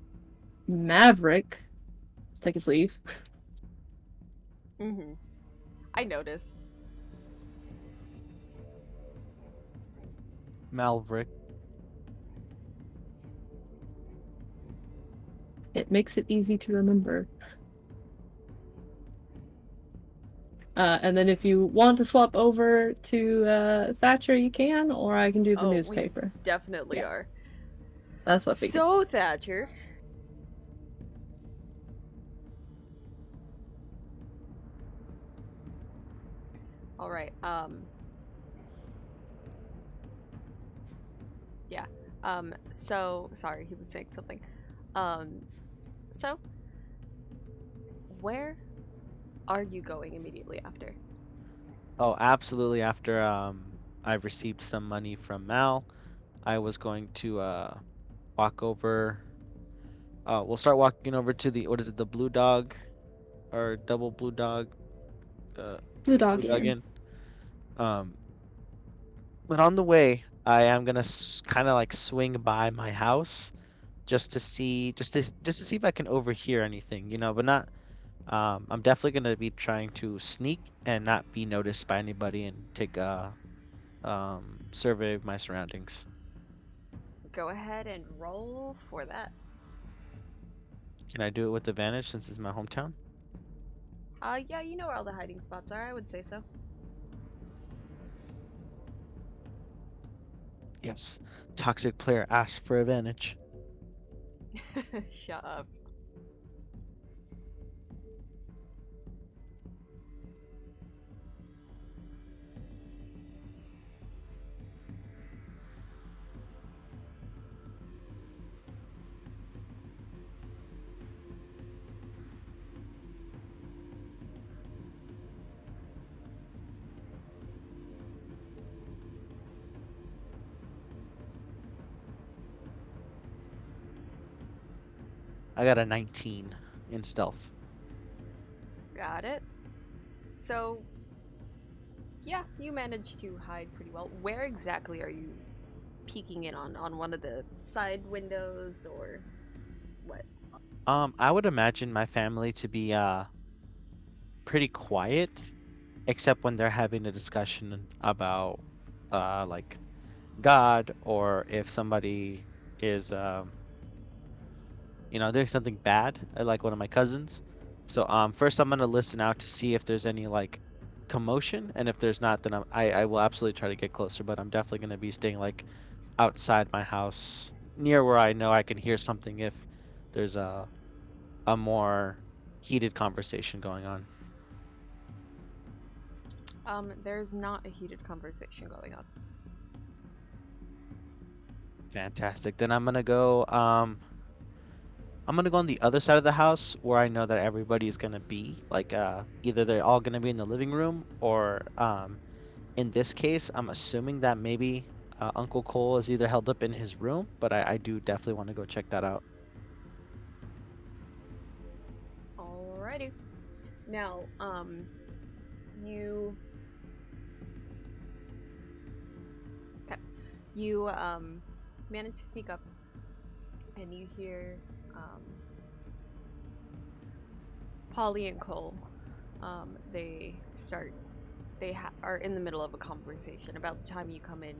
Maverick take his leave. Mm-hmm. I noticed. Malverick. It makes it easy to remember. And then if you want to swap over to Thatcher, you can, or I can do the newspaper. We definitely are. That's what I figured. So, Thatcher. Alright, yeah. So, sorry, he was saying something. So, where are you going immediately after? Oh, absolutely. After I've received some money from Mal, I was going to walk over. We'll start walking over to the, what is it, the Blue Dog or Double Blue Dog, uh, Blue Dog Blue Dog Inn. Inn. Um, but on the way, I am gonna kind of like swing by my house just to see, just to see if I can overhear anything, but not. I'm definitely gonna be trying to sneak and not be noticed by anybody and take a survey of my surroundings. Go ahead and roll for that. Can I do it with advantage since it's my hometown? Yeah, you know where all the hiding spots are. I would say so. Yes. Toxic player asks for advantage. Shut up. I got a 19 in stealth. Got it. So, yeah, you managed to hide pretty well. Where exactly are you peeking in on? On one of the side windows or what? I would imagine my family to be pretty quiet, except when they're having a discussion about like God, or if somebody is doing something bad, like one of my cousins. So first I'm gonna listen out to see if there's any like commotion, and if there's not, then I will absolutely try to get closer. But I'm definitely gonna be staying like outside my house, near where I know I can hear something if there's a more heated conversation going on. There's not a heated conversation going on. Fantastic. Then I'm gonna go on the other side of the house where I know that everybody's gonna be. Like either they're all gonna be in the living room, or in this case, I'm assuming that maybe Uncle Cole is either held up in his room, but I do definitely want to go check that out. Alrighty. Now, you okay. You manage to sneak up and you hear Polly and Cole. They start. Are in the middle of a conversation. About the time you come in,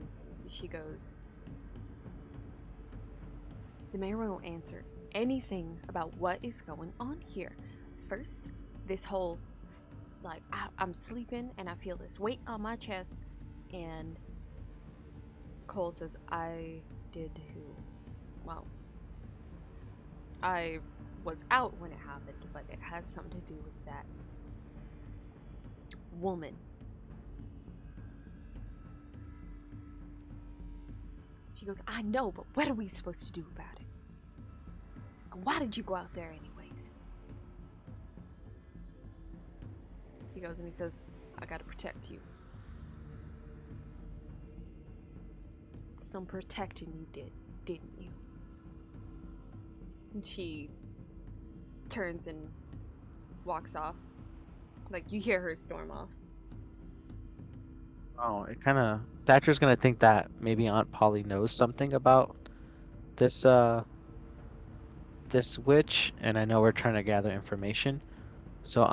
she goes, "The mayor won't answer anything about what is going on here. First, this whole like I'm sleeping and I feel this weight on my chest, and Cole says I did too. Well, I was out when it happened, but it has something to do with that woman." She goes, "I know, but what are we supposed to do about it? And why did you go out there anyways?" He goes and he says, "I gotta protect you." "Some protecting you did, didn't you?" And she turns and walks off. Like, you hear her storm off. Oh, it kind of Thatcher's gonna think that maybe Aunt Polly knows something about this witch, and I know we're trying to gather information. So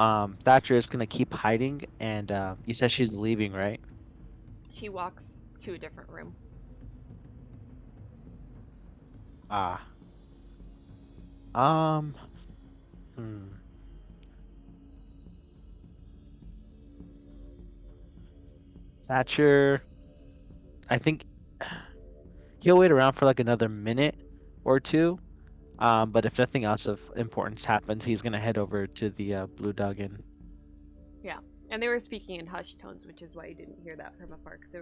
Thatcher is gonna keep hiding, and you said she's leaving, right? She walks to a different room. Ah. Um. Hmm. Thatcher, I think he'll wait around for like another minute or two. But if nothing else of importance happens, he's gonna head over to the Blue Dog Inn. Yeah. And they were speaking in hushed tones, which is why you didn't hear that from afar, because they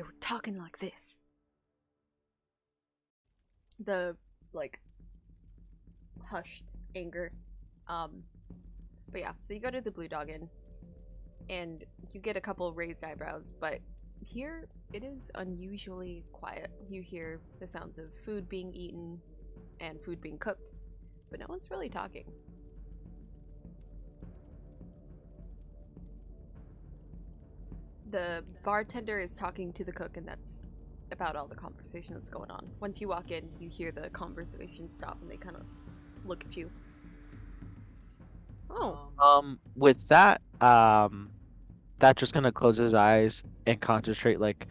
were talking like this. The, like, hushed anger. Um, but yeah, so you go to the Blue Dog Inn, and you get a couple raised eyebrows, but here it is unusually quiet. You hear the sounds of food being eaten and food being cooked, but no one's really talking. The bartender is talking to the cook, and that's about all the conversation that's going on. Once you walk in, you hear the conversation stop, and they kind of look at you. "Oh, With that, Thatcher's gonna close his eyes and concentrate, like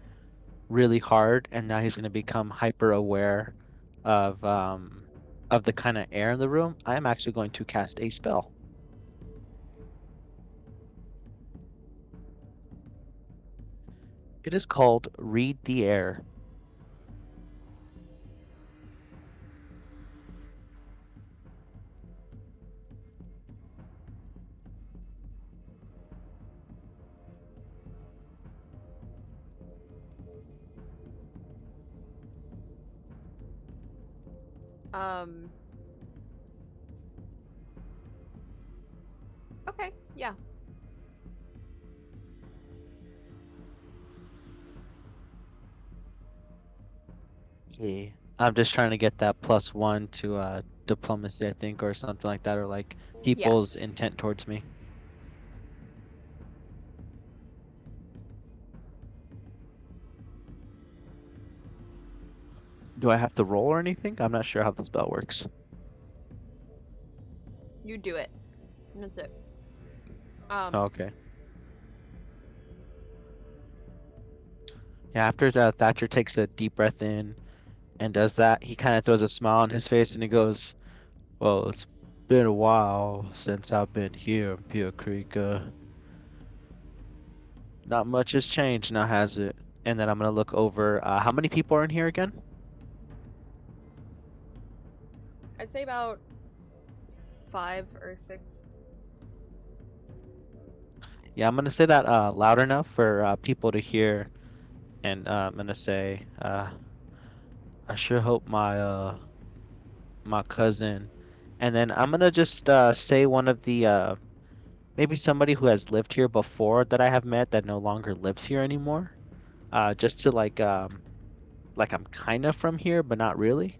really hard, and now he's going to become hyper aware of um of the kind of air in the room, I am actually going to cast a spell. It is called Read the Air. Um. Okay. Yeah. Okay. I'm just trying to get that +1 to diplomacy, I think, or something like that, or like Yeah. people's intent towards me. Do I have to roll or anything? I'm not sure how the spell works. You do it. That's it. Oh, okay. Yeah, after that, Thatcher takes a deep breath in and does that. He kind of throws a smile on his face and he goes, "Well, it's been a while since I've been here in Pure Creek. Not much has changed now, has it?" And then I'm gonna look over. How many people are in here again? I'd say about 5 or 6. Yeah, I'm gonna say that loud enough for people to hear, and I'm gonna say, "I sure hope my cousin," and then I'm gonna just say one of the maybe somebody who has lived here before that I have met that no longer lives here anymore. Just to like I'm kind of from here, but not really.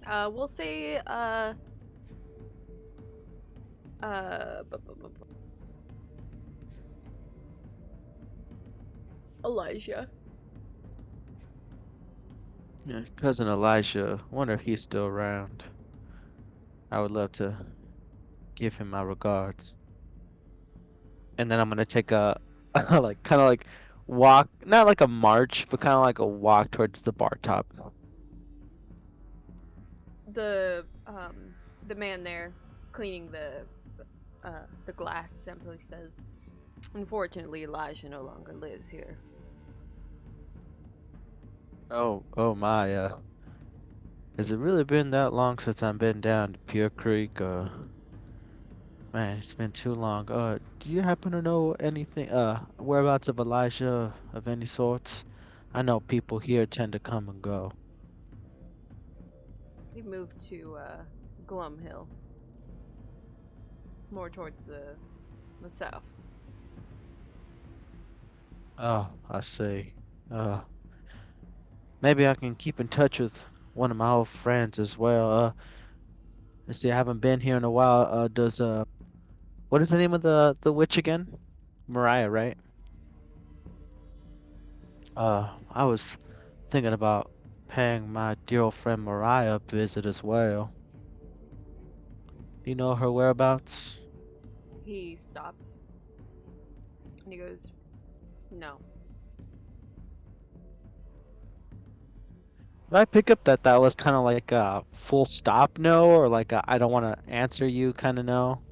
We'll say Elijah. Yeah, cousin Elijah. Wonder if he's still around. I would love to give him my regards. And then I'm gonna take a like kind of like walk, not like a march, but kind of like a walk towards the bar top. The man there cleaning the glass simply says, "Unfortunately, Elijah no longer lives here." Oh my, has it really been that long since I've been down to Pure Creek? Man, it's been too long. Do you happen to know anything, whereabouts of Elijah of any sorts? I know people here tend to come and go. He moved to Glum Hill, more towards the south. Oh, I see. Uh, Maybe I can keep in touch with one of my old friends as well. Let's see, I haven't been here in a while. What is the name of the witch again? Mariah, right? I was thinking about paying my dear old friend Mariah a visit as well. Do you know her whereabouts? He stops and he goes, "No." Did I pick up that that was kind of like a full stop no, or like I don't want to answer you kind of no?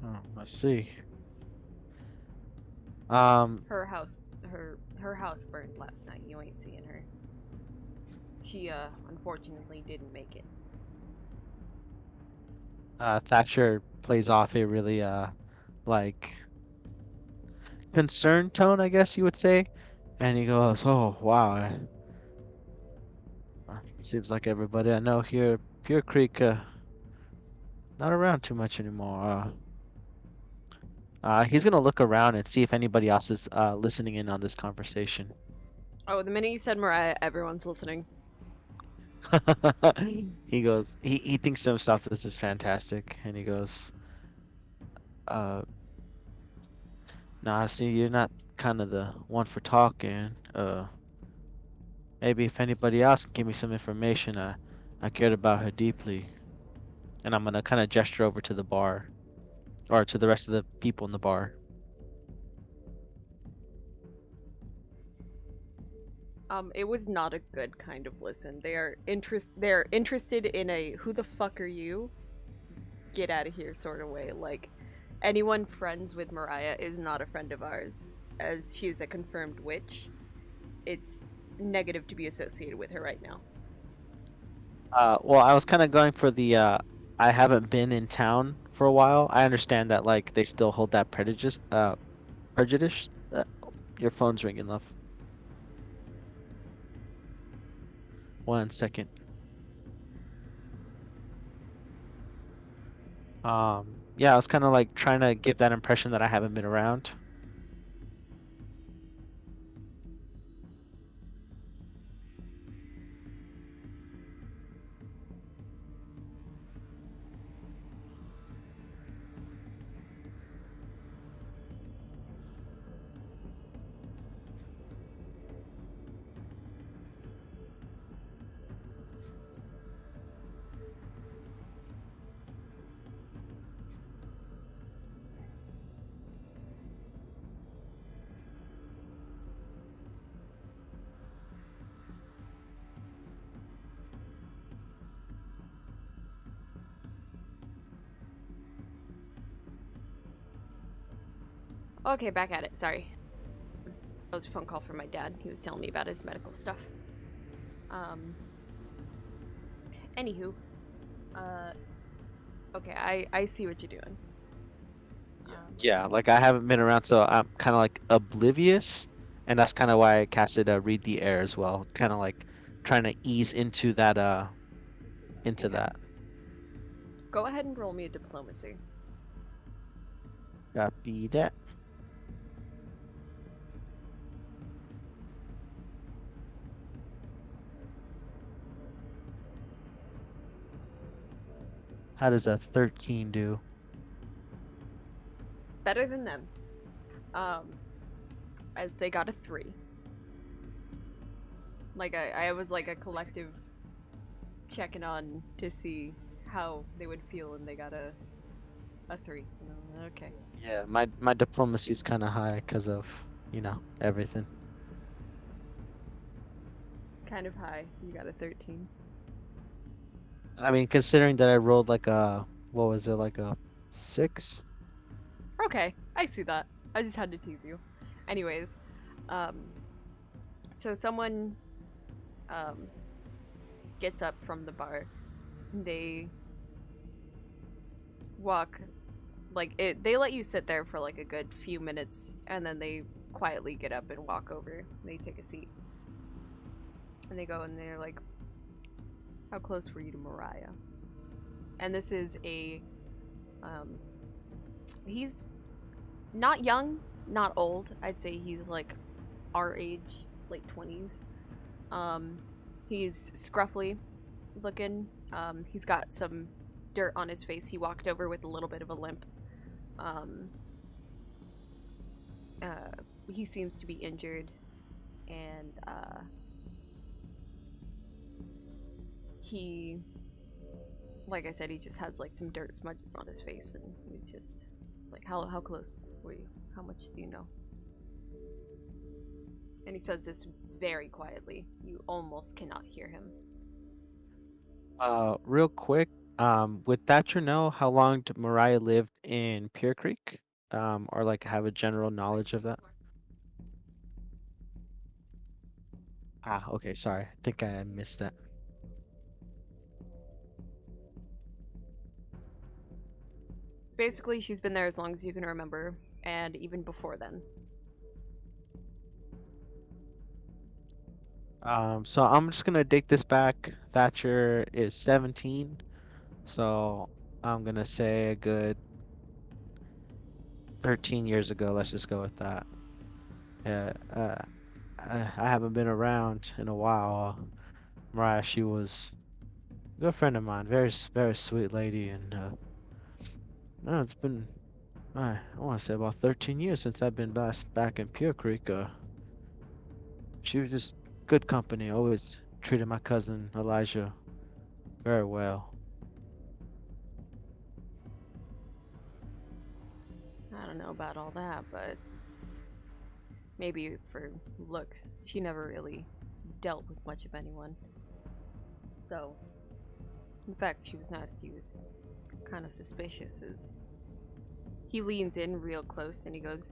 Oh, I see. Um, Her house, her house burned last night. You ain't seeing her. She unfortunately didn't make it. Thatcher plays off a really like concerned tone, I guess you would say, and he goes, "Oh wow, seems like everybody I know here at Pure Creek not around too much anymore." He's gonna look around and see if anybody else is listening in on this conversation. Oh, the minute you said Mariah, everyone's listening. He goes, he thinks to himself this is fantastic, and he goes, uh, nah, see, you're not kind of the one for talking. Maybe if anybody else can give me some information, I cared about her deeply. And I'm gonna kind of gesture over to the bar, or to the rest of the people in the bar. It was not a good kind of listen. They're interested in a "who the fuck are you? Get out of here" sort of way. Like, anyone friends with Mariah is not a friend of ours, as she is a confirmed witch. It's negative to be associated with her right now. Well, I was kind of going for the I haven't been in town for a while. I understand that like they still hold that prejudice. Your phone's ringing, love. 1 second. Yeah, I was kind of like trying to give that impression that I haven't been around. Okay, back at it. Sorry. That was a phone call from my dad. He was telling me about his medical stuff. Um. Anywho, uh, okay, I see what you're doing. Yeah, like I haven't been around, so I'm kind of like oblivious, and that's kind of why I casted read the air as well, kind of like trying to ease into Okay. that. Go ahead and roll me a diplomacy. Copy that. How does a 13 do? Better than them. Um, as they got a 3. Like, I was like a collective checking on to see how they would feel, and they got a 3. Okay. Yeah, my diplomacy is kind of high because of, everything. Kind of high. You got a 13. I mean, considering that I rolled like what was it, like a 6? Okay, I see that. I just had to tease you. Anyways, um, so someone um gets up from the bar. They walk like it. They let you sit there for like a good few minutes, and then they quietly get up and walk over. They take a seat, and they go and they're like, "How close were you to Mariah?" And this is um, he's not young, not old. I'd say he's like our age, late 20s. Um, he's scruffy looking. He's got some dirt on his face. He walked over with a little bit of a limp. Um, uh, he seems to be injured, and he, like I said, he just has like some dirt smudges on his face, and he's just like, how close were you? How much do you know? And he says this very quietly. You almost cannot hear him. Real quick, would Thatcher know how long Mariah lived in Pier Creek? Or like have a general knowledge of that? Ah, okay, sorry. I think I missed that. Basically, she's been there as long as you can remember, and even before then. So I'm just gonna take this back. Thatcher is 17, so I'm gonna say a good 13 years ago. Let's just go with that. Yeah, I haven't been around in a while. Mariah, she was good friend of mine, very sweet lady, and no, it's been I want to say about 13 years since I've been back in Pure Creek. She was just good company. Always treated my cousin Elijah very well. I don't know about all that, but maybe for looks, she never really dealt with much of anyone. So, the fact she was nasty was kind of suspicious. As he leans in real close and he goes,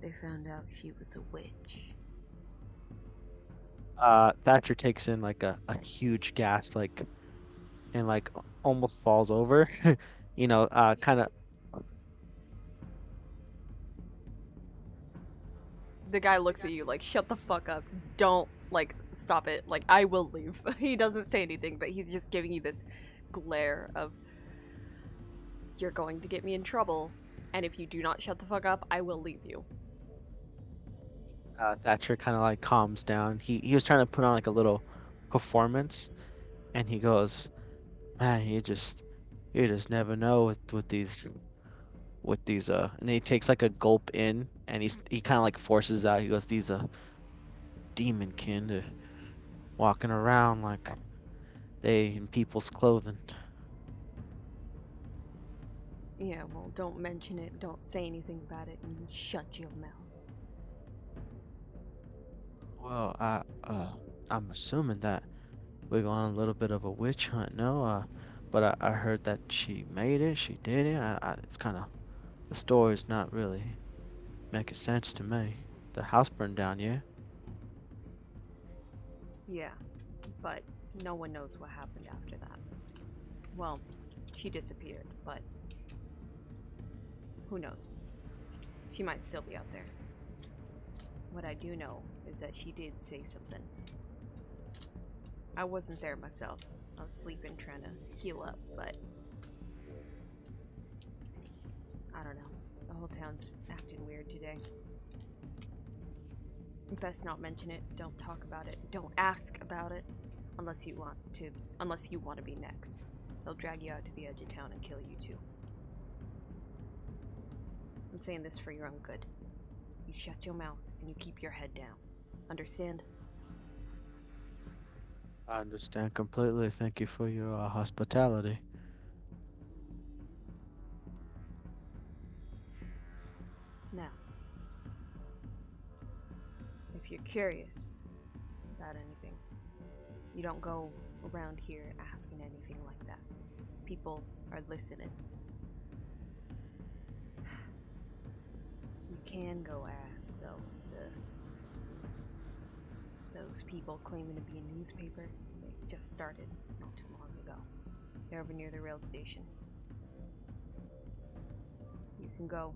"They found out she was a witch." Thatcher takes in like a huge gasp, like and like almost falls over. Kind of. The guy looks at you like, "Shut the fuck up. Don't, like, stop it. Like, I will leave." He doesn't say anything, but he's just giving you this glare of, "You're going to get me in trouble, and if you do not shut the fuck up, I will leave you." Thatcher kind of like calms down. He was trying to put on like a little performance, and he goes, "Man, you just never know with these. And he takes like a gulp in, and he kind of like forces out. He goes, "These demon kin, they're walking around like they in people's clothing." Yeah, well, don't mention it, don't say anything about it, and shut your mouth. Well, I'm assuming that we're going on a little bit of a witch hunt, no? But I heard that she made it, she did it. It's kind of the story's not really making sense to me. The house burned down, yeah? Yeah, but no one knows what happened after that. Well, she disappeared, but who knows? She might still be out there. What I do know is that she did say something. I wasn't there myself. I was sleeping trying to heal up, but I don't know. The whole town's acting weird today. Best not mention it. Don't talk about it. Don't ask about it unless you want to be next. They'll drag you out to the edge of town and kill you too. I'm saying this for your own good. You shut your mouth and you keep your head down. Understand? I understand completely. Thank you for your hospitality. Now, if you're curious about anything, you don't go around here asking anything like that. People are listening. You can go ask, though. Those people claiming to be a newspaper, they just started not too long ago. They're over near the rail station. You can go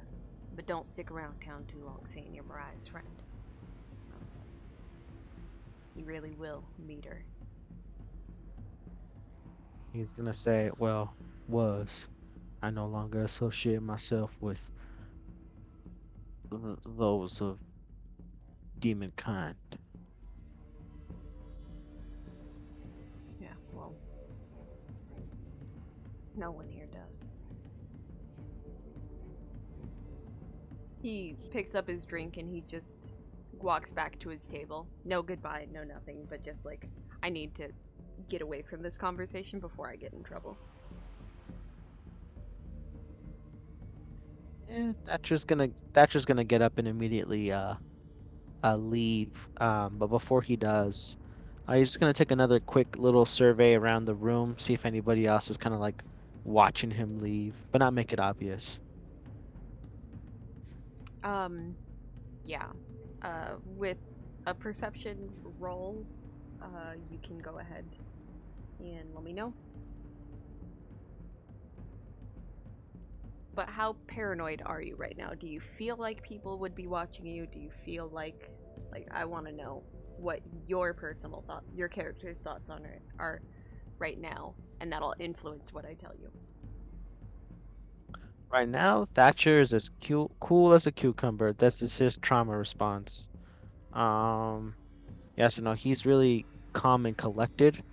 ask. But don't stick around town too long saying you're Mariah's friend. Else you really will meet her. He's gonna say, well, was. I no longer associate myself with those of demon kind. Yeah, well, no one here does. He picks up his drink and he just walks back to his table. No goodbye, no nothing, but just like, I need to get away from this conversation before I get in trouble. Thatcher's gonna get up and immediately leave. But before he does, he's just gonna take another quick little survey around the room, see if anybody else is kind of like watching him leave, but not make it obvious. Yeah. With a perception roll, you can go ahead and let me know. But how paranoid are you right now? Do you feel like people would be watching you? Do you feel like I want to know what your personal thought, your character's thoughts on it are right now, and that'll influence what I tell you. Right now, Thatcher is as cool as a cucumber. This is his trauma response. Yes, no, he's really calm and collected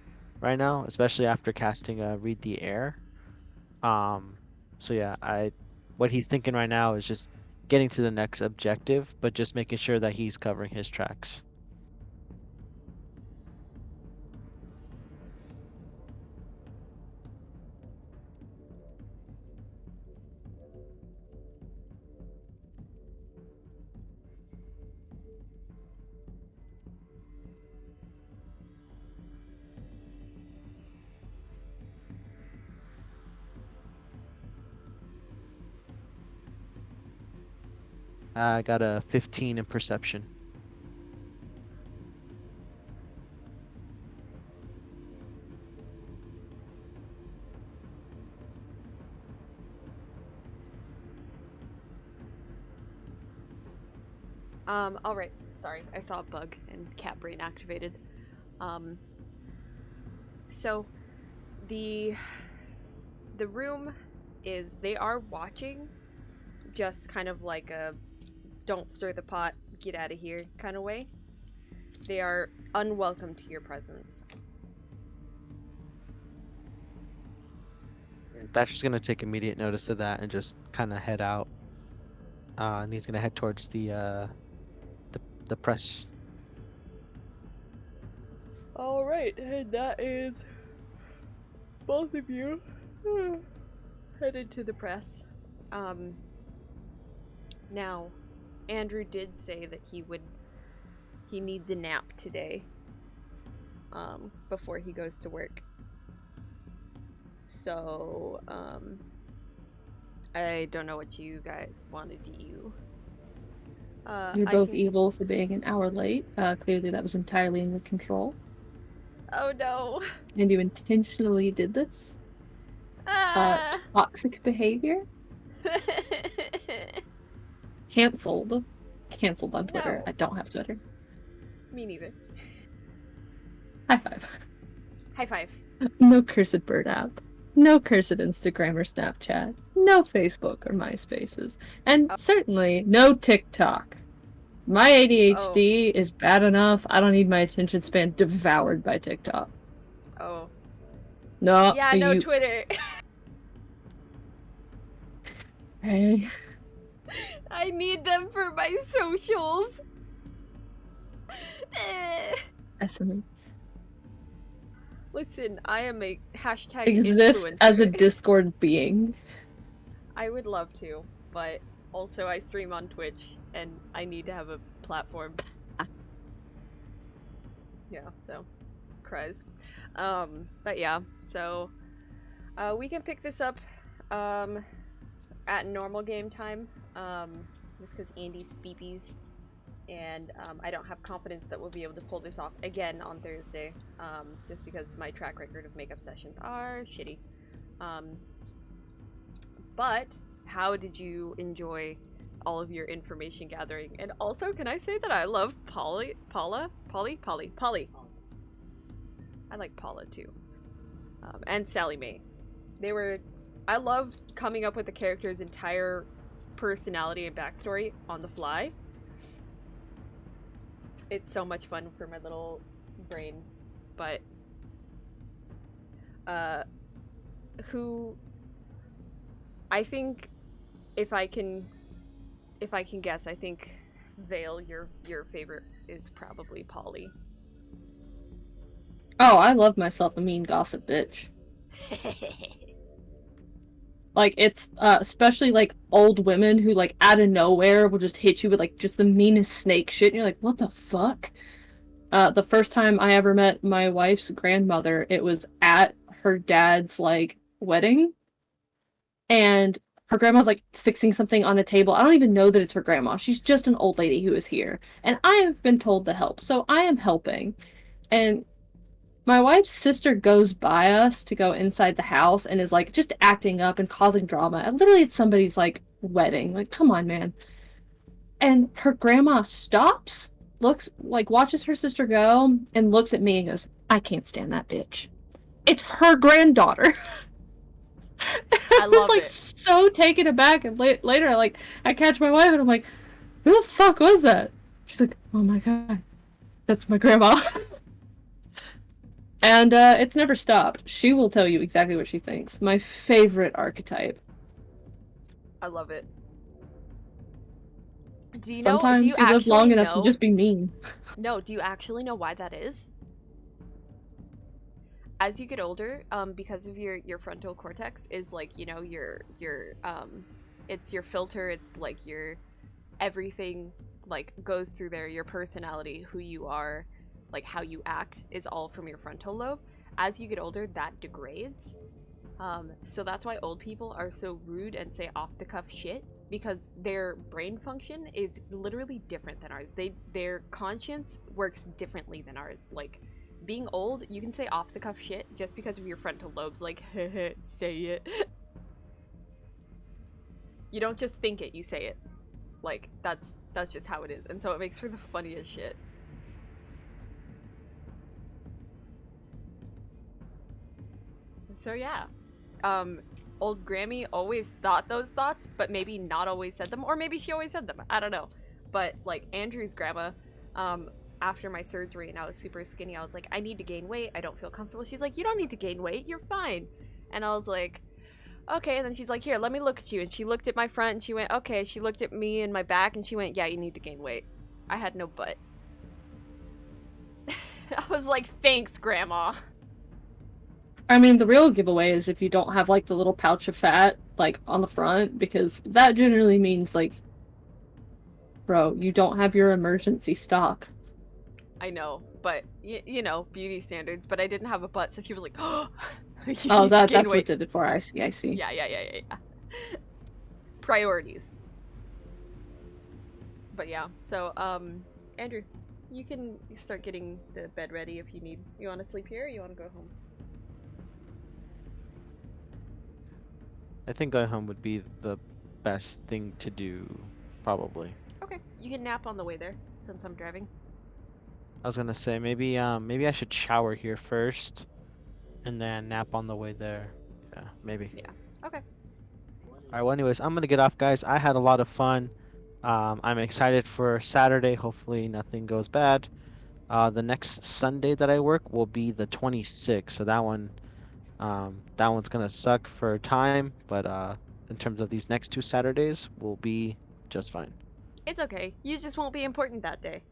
right now, especially after casting Read the Air. Um, so yeah, what he's thinking right now is just getting to the next objective, but just making sure that he's covering his tracks. I got a 15 in perception. All right. Sorry, I saw a bug and cat brain activated. Um, so the room is, they are watching, just kind of like a don't stir the pot, get out of here kind of way. They are unwelcome to your presence. Thatcher's gonna take immediate notice of that and just kind of head out. And he's gonna head towards the press. All right, and that is both of you headed to the press. Now, Andrew did say that he needs a nap today. Before he goes to work. So, I don't know what you guys want to do. You're both evil for being an hour late. Clearly that was entirely in your control. Oh no. And you intentionally did this. Toxic behavior. Cancelled. Cancelled on Twitter. No. I don't have Twitter. Me neither. High five. High five. No cursed bird app. No cursed Instagram or Snapchat. No Facebook or MySpaces. And certainly no TikTok. My ADHD is bad enough. I don't need my attention span devoured by TikTok. Oh. No. Yeah, no Twitter. Hey. I need them for my socials. SME. Listen, I am a hashtag Exist influencer. as a Discord being. I would love to, but also I stream on Twitch, and I need to have a platform. Yeah, so, cries. But yeah, so, we can pick this up, at normal game time, just because Andy's beepies, and, I don't have confidence that we'll be able to pull this off again on Thursday, just because my track record of makeup sessions are shitty. But, how did you enjoy all of your information gathering? And also, can I say that I love Polly? I like Paula too. And Sally Mae. I love coming up with the character's entire personality and backstory on the fly. It's so much fun for my little brain. But, who... I think, if I can guess, I think Vale, your favorite is probably Polly. Oh, I love myself a mean gossip bitch. Like, it's, especially, like, old women who, like, out of nowhere will just hit you with, like, just the meanest snake shit, and you're like, what the fuck? The first time I ever met my wife's grandmother, it was at her dad's, like, wedding. And her grandma's like fixing something on the table. I don't even know that it's her grandma. She's just an old lady who is here. And I have been told to help, so I am helping. And my wife's sister goes by us to go inside the house and is like just acting up and causing drama. And literally it's somebody's like wedding. Like, come on, man. And her grandma stops, looks, like watches her sister go, and looks at me and goes, I can't stand that bitch. It's her granddaughter. I was like so taken aback, and later I catch my wife and I'm like, who the fuck was that? She's like, oh my god, that's my grandma. And it's never stopped. She will tell you exactly what she thinks. My favorite archetype. I love it. Do you Sometimes you live actually long enough to know? just be mean. No, do you actually know why that is? As you get older, because of your frontal cortex is like, you know, your it's your filter, it's like your everything like goes through there, your personality, who you are, like how you act is all from your frontal lobe. As you get older, that degrades. So that's why old people are so rude and say off the cuff shit, because their brain function is literally different than ours. Their conscience works differently than ours. Like being old, you can say off the cuff shit just because of your frontal lobes. Like say it. You don't just think it, you say it. Like that's just how it is, and so it makes for the funniest shit. So yeah, old Grammy always thought those thoughts, but maybe not always said them, or maybe she always said them. I don't know. But like Andrew's grandma, after my surgery and I was super skinny, I was like, I need to gain weight. I don't feel comfortable. She's like, you don't need to gain weight. You're fine. And I was like, okay. And then she's like, here, let me look at you. And she looked at my front and she went, okay. She looked at me and my back and she went, yeah, you need to gain weight. I had no butt. I was like, thanks, Grandma. I mean, the real giveaway is if you don't have, like, the little pouch of fat, like, on the front, because that generally means, like, bro, you don't have your emergency stock. I know, but, you know, beauty standards, but I didn't have a butt, so she was like, oh, That's what did it for. I see. Yeah. Priorities. But yeah, so, Andrew, you can start getting the bed ready if you need. You want to sleep here or you want to go home? I think going home would be the best thing to do, probably. Okay, you can nap on the way there, since I'm driving. I was gonna say maybe maybe I should shower here first, and then nap on the way there. Yeah, maybe. Yeah, okay. Alright, well anyways, I'm gonna get off, guys. I had a lot of fun. I'm excited for Saturday. Hopefully nothing goes bad. The next Sunday that I work will be the 26th, so that one's gonna suck for time, but in terms of these next 2 Saturdays, will be just fine. It's okay. You just won't be important that day.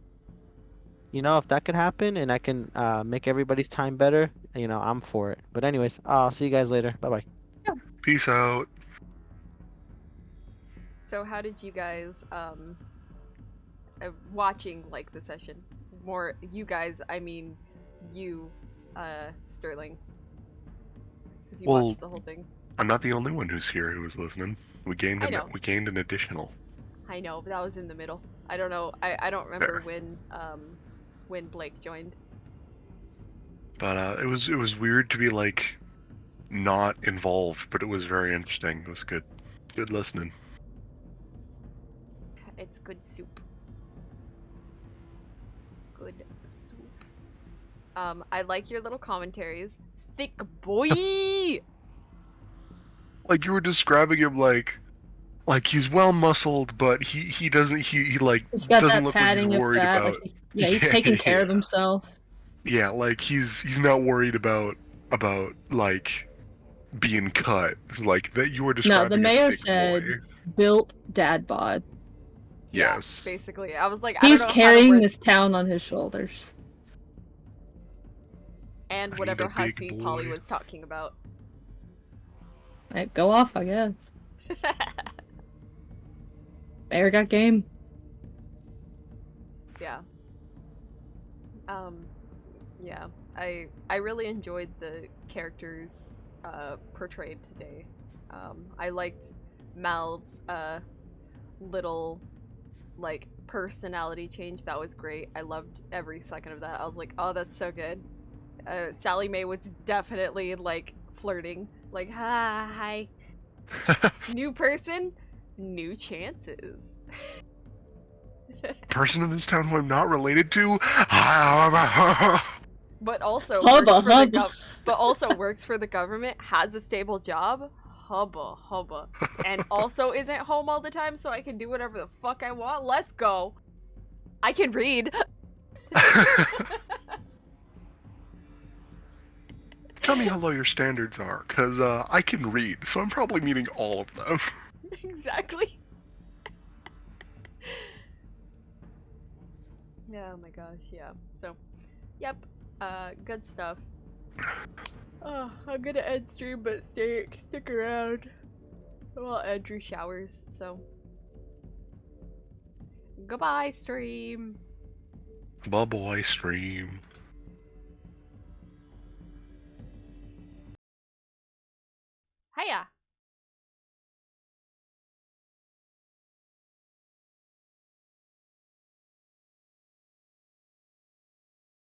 You know, if that could happen and I can make everybody's time better, you know, I'm for it. But anyways, I'll see you guys later. Bye bye. Peace out. So how did you guys, watching, like, the session? More, you guys, I mean, you, Sterling. Because you Well, watched the whole thing. I'm not the only one who's here who was listening. We gained I know. an additional. I know, but that was in the middle. I don't know. I don't remember when Blake joined. But it was weird to be like not involved, but it was very interesting. It was good. Good listening. It's good soup. Good soup. I like your little commentaries. Thick boy! Like you were describing him like he's well muscled, but he doesn't he like He's got doesn't that look like he's padding of worried fat. about. Like he's taking care of himself. Yeah, like he's not worried about like being cut. Like that you were describing. No, the mayor a thick said boy. built dad bod. Yes. Yeah, basically. I was like, I He's don't know carrying how to this town on his shoulders. and I whatever need a big hussy boy. Polly was talking about. Right, go off, I guess. Mayor got game. Yeah. Yeah. I really enjoyed the characters portrayed today. I liked Mal's little like personality change. That was great. I loved every second of that. I was like, oh, that's so good. Sally Mae was definitely like flirting. Like, hi. New person, new chances. Person in this town who I'm not related to. But also Hubba. but also works for the government, has a stable job. Hubba. And also isn't home all the time, so I can do whatever the fuck I want. Let's go. I can read. Tell me how low your standards are, because I can read, so I'm probably meeting all of them. Exactly. Oh my gosh, yeah. So, yep. Good stuff. Oh, I'm gonna end stream, but stick around while Andrew showers. So, goodbye, stream. Bye-bye, stream. Hiya.